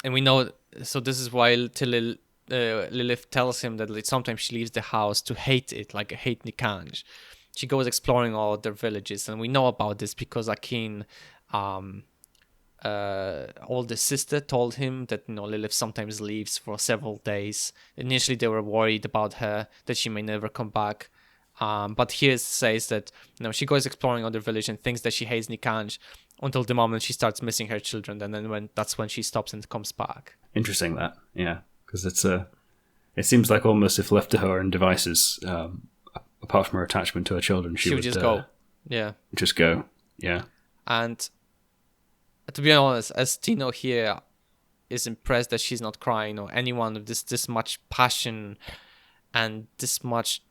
and we know, so this is why Lilith tells him that sometimes she leaves the house to hate it, like hate Nikanj. She goes exploring all their villages, and we know about this because Akin, older sister, told him that Lilith sometimes leaves for several days. Initially, they were worried about her, that she may never come back. But here it says that she goes exploring other village and thinks that she hates Nikanj until the moment she starts missing her children, and then that's when she stops and comes back. Interesting that, yeah, because it seems like almost if left to her own devices, apart from her attachment to her children, she would just go. Yeah. Just go. Yeah. And to be honest, as Tino here is impressed that she's not crying, or anyone with this much passion and this much,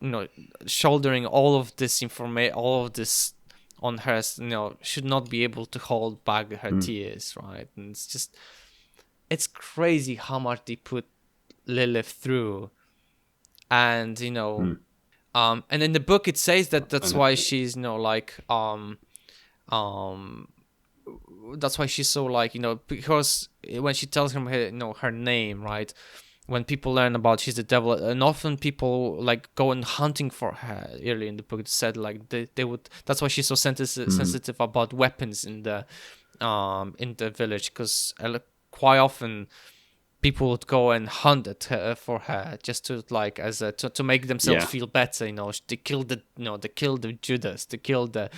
shouldering all of this information, all of this on her, should not be able to hold back her tears, right? And it's crazy how much they put Lilith through. And, and in the book it says that's why she's, that's why she's so because when she tells him her name, right? When people learn about she's the devil, and often people go and hunting for her. Early in the book, it said they would. That's why she's so sensitive about weapons in the village, because quite often people would go and hunt for her just to to make themselves feel better. They killed the Judas, they killed the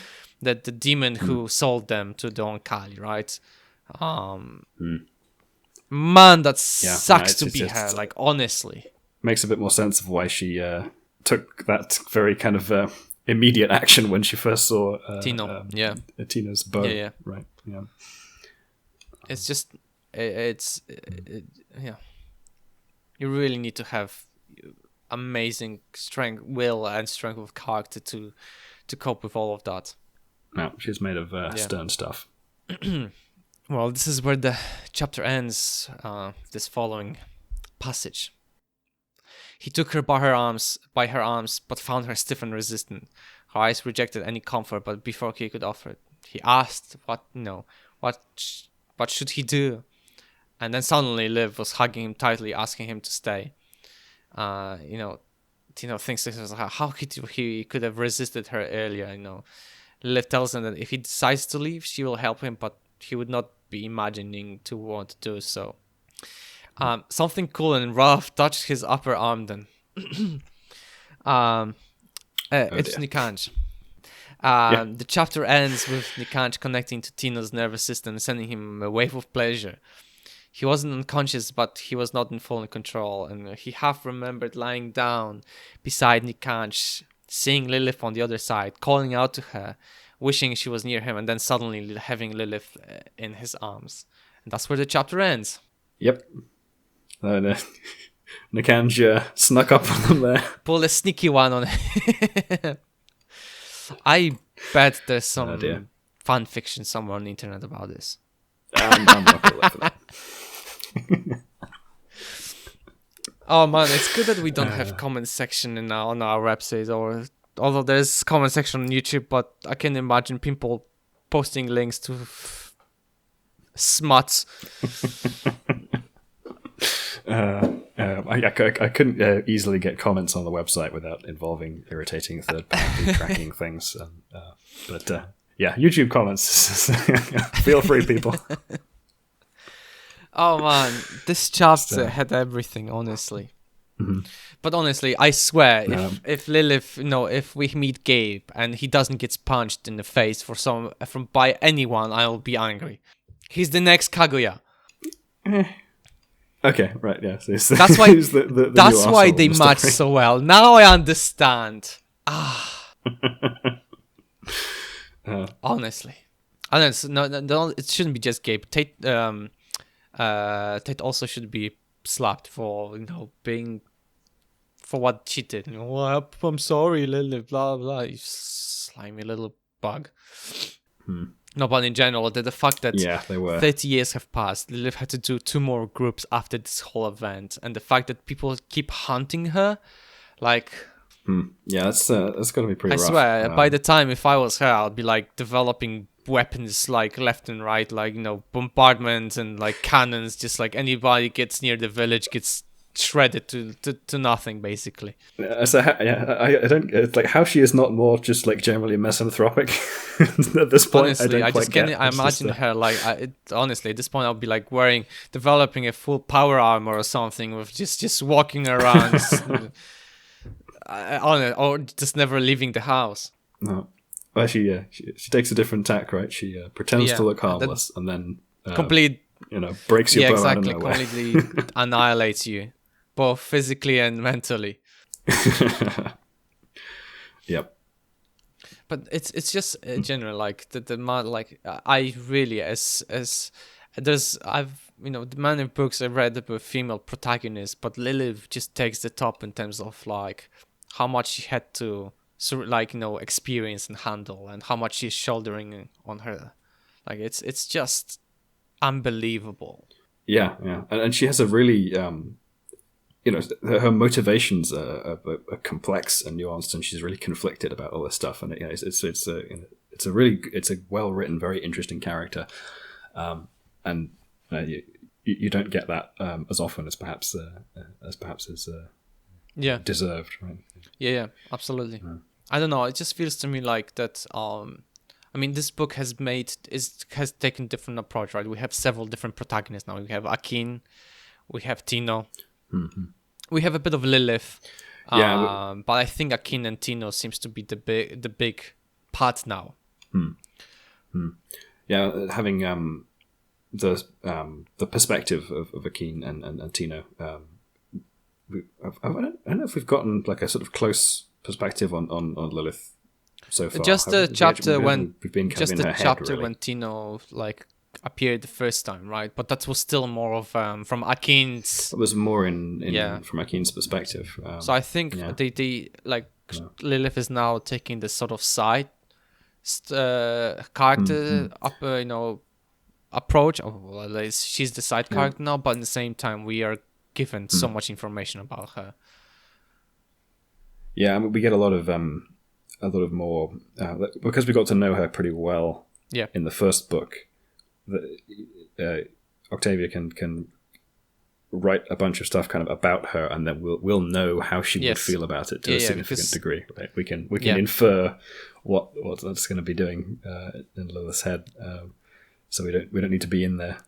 demon who sold them to the Oankali, right? Man, that sucks to be her. Honestly, makes a bit more sense of why she took that very kind of immediate action when she first saw Tino. Tino's bow. Yeah. Right. Yeah. It's just you really need to have amazing will and strength of character to cope with all of that. No, she's made of stern stuff. Well, this is where the chapter ends, this following passage. He took her by her arms, but found her stiff and resistant. Her eyes rejected any comfort, but before he could offer it, he asked what should he do? And then suddenly Liv was hugging him tightly, asking him to stay. Tino thinks this is how he could have resisted her earlier. Liv tells him that if he decides to leave, she will help him, but he would not be imagining to want to do so. Something cool and rough touched his upper arm then. It's Nikanj. The chapter ends with Nikanj connecting to Tino's nervous system, sending him a wave of pleasure. He wasn't unconscious, but he was not in full control, and he half remembered lying down beside Nikanj, seeing Lilith on the other side, calling out to her, wishing she was near him, and then suddenly having Lilith in his arms. And that's where the chapter ends. Yep. Nikanj snuck up on them there. Pulled a sneaky one on it. I bet there's some fan fiction somewhere on the internet about this. I'm not going to look for that. Oh man, it's good that we don't have comment section on our website, although there's comment section on YouTube, but I can imagine people posting links to smuts. I couldn't easily get comments on the website without involving irritating third-party tracking things. But YouTube comments. Feel free, people. Oh man, this chapter had everything, honestly. Mm-hmm. But honestly, I swear, if Lilith, if we meet Gabe and he doesn't get punched in the face by anyone, I'll be angry. He's the next Kaguya. Okay, right, yeah. So that's why. That's why they match so well. Now I understand. Honestly, no, it shouldn't be just Gabe. Tate also should be slapped for being for what she did. I'm sorry, Lilith. Blah blah. You slimy little bug. No, but in general, the fact that they were 30 years have passed, Lilith had to do 2 more groups after this whole event, and the fact that people keep hunting her, that's gonna be pretty rough. I swear, by the time if I was her, I'd be developing weapons left and right, bombardment and cannons, just anybody gets near the village gets shredded to nothing, basically. So I don't. It's how she is not more just generally misanthropic at this point. Honestly, I just can't imagine her honestly, at this point, I'll be developing a full power armor or something with just walking around, or just never leaving the house. No. Well, she takes a different tack, right? She pretends to look harmless and then breaks your bow out of nowhere. Completely annihilates you, both physically and mentally. Yep. But it's just general, like I really as there's I've the many books I read about female protagonists, but Lilith just takes the top in terms of like how much she had to experience and handle, and how much she's shouldering on her. Like it's just unbelievable. Yeah, and she has a really her motivations are complex and nuanced, and she's really conflicted about all this stuff. And it's a well written, very interesting character, and you don't get that as often as perhaps is deserved, right? Yeah, absolutely. Yeah. I don't know. It just feels to me like that. This book has taken different approach, right? We have several different protagonists now. We have Akin, we have Tino. Mm-hmm. We have a bit of Lilith, but I think Akin and Tino seems to be the big part now. Yeah, having the perspective of Akin and Tino. I don't know if we've gotten like a sort of close perspective on Lilith so far. Just the chapter when Tino appeared the first time, right? But that was still more of from Akin's. It was more from Akin's perspective. So I think they Lilith is now taking this sort of side character approach. She's the side character now, but at the same time we are given so much information about her. Yeah, we get a lot of more because we got to know her pretty well. Yeah. In the first book. Octavia can write a bunch of stuff kind of about her, and then we'll know how she would feel about it to a significant degree. Right? We can infer what that's going to be doing in Lilith's head, so we don't need to be in there.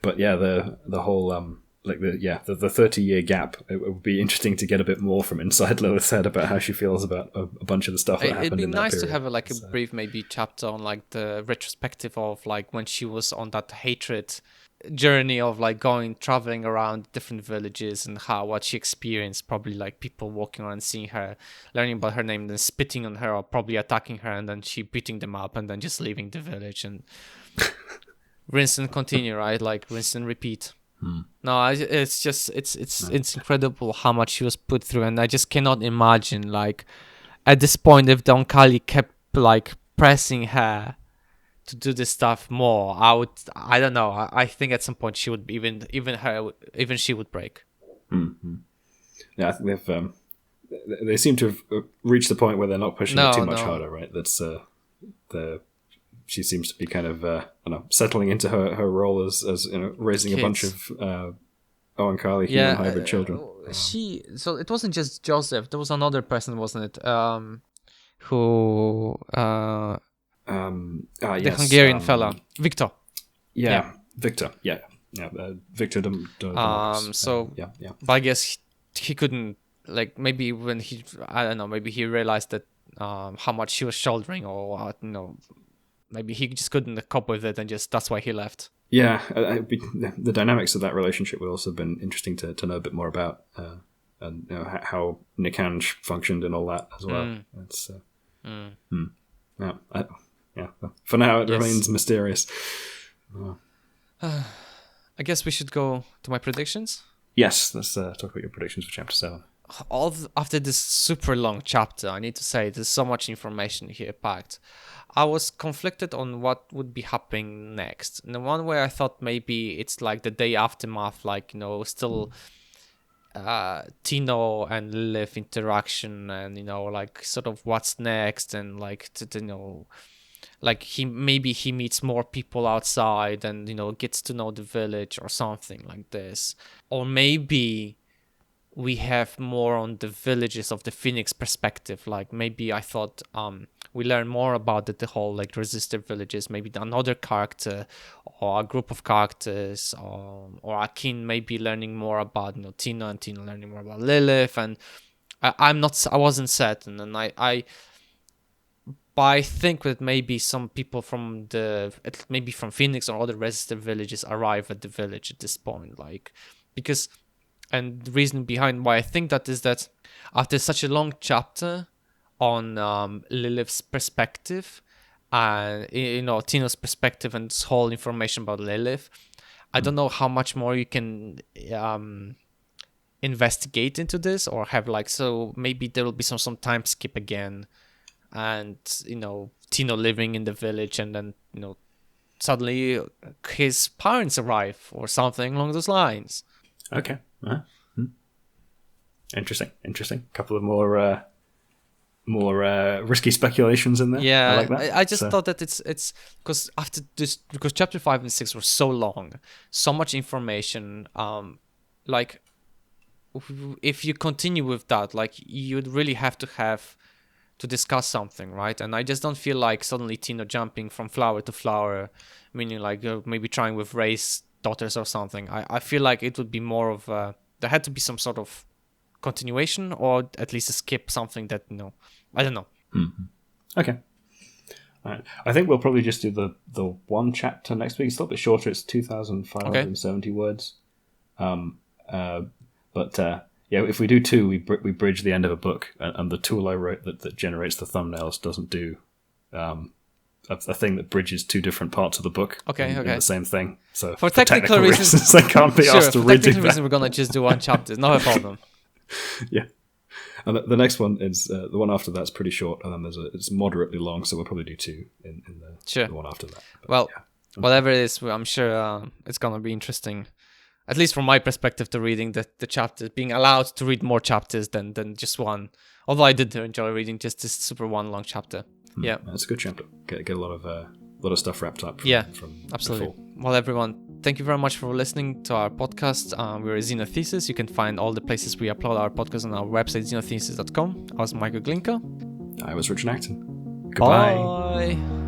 But the whole the 30-year gap. It would be interesting to get a bit more from inside Lilith's head about how she feels about a bunch of the stuff that happened in that period. It'd be nice to have a brief maybe chapter on the retrospective of when she was on that hatred journey of traveling around different villages, and what she experienced, probably people walking around, seeing her, learning about her name, then spitting on her or probably attacking her, and then she beating them up and then just leaving the village and rinse and continue, right? Rinse and repeat. No, it's just it's incredible how much she was put through, and I just cannot imagine at this point if the Oankali kept pressing her to do this stuff more. I don't know. I think at some point she would even she would break. Mm-hmm. Yeah, I think they seem to have reached the point where they're not pushing it too much harder, right? That's she seems to be kind of settling into her role as raising kids. A bunch of Oankali-human hybrid children. So it wasn't just Joseph. There was another person, wasn't it? Who the Hungarian fella, Victor. Yeah, Victor. Yeah. Victor. But I guess he couldn't. Maybe when maybe he realized that how much she was shouldering, or maybe he just couldn't cope with it, and that's why he left. Yeah, the dynamics of that relationship would also have been interesting to know a bit more about, and how Nikanj functioned and all that as well. It's for now it remains mysterious. I guess we should go to my predictions. Yes, let's talk about your predictions for chapter 7. After this super long chapter, I need to say there's so much information here packed. I was conflicted on what would be happening next. In the one way I thought maybe it's the day aftermath, still Tino and Lilith interaction, and sort of what's next, and he meets more people outside and gets to know the village or something like this. Or maybe we have more on the villages of the Phoenix perspective. Maybe I thought we learn more about the whole resistor villages, maybe another character or a group of characters, or Akin maybe learning more about Tino, and Tino learning more about Lilith, and I wasn't certain, and but I think that maybe some people from Phoenix or other resistor villages arrive at the village at this point, because. And the reason behind why I think that is that after such a long chapter, on Lilith's perspective, and Tino's perspective and this whole information about Lilith. I don't know how much more you can investigate into this, or have so maybe there will be some time skip again, and Tino living in the village, and then suddenly his parents arrive or something along those lines. Okay. Interesting. A couple of more risky speculations in there. Yeah, I like that. I just thought that it's because after this, because chapter 5 and 6 were so long, so much information. If you continue with that, you'd really have to discuss something, right? And I just don't feel like suddenly Tino jumping from flower to flower, meaning maybe trying with Wray's daughters or something. I feel like it would be more of there had to be some sort of continuation, or at least a skip, something that I don't know. Mm-hmm. Okay. All right. I think we'll probably just do the one chapter next week. It's a little bit shorter. It's 2,570 words. If we do 2, we bridge the end of a book, and the tool I wrote that generates the thumbnails doesn't do a thing that bridges 2 different parts of the book. Okay. In the same thing. So for technical reasons, I can't be asked to redo that. For technical reasons, we're gonna just do one chapter. Not a problem. Yeah. And the next one is the one after that's pretty short, and then it's moderately long, so we'll probably do 2 in the one after that. But, whatever it is, I'm sure it's gonna be interesting. At least from my perspective, to reading the chapters, being allowed to read more chapters than just one. Although I did enjoy reading just this super one long chapter. Yeah, that's a good chapter. Get a lot of stuff wrapped up. From absolutely. Before. Well, everyone, thank you very much for listening to our podcast. We're Xenogenesis. You can find all the places we upload our podcast on our website, xenogenesis.com. I was Michael Glinka. I was Richard Acton. Goodbye. Bye.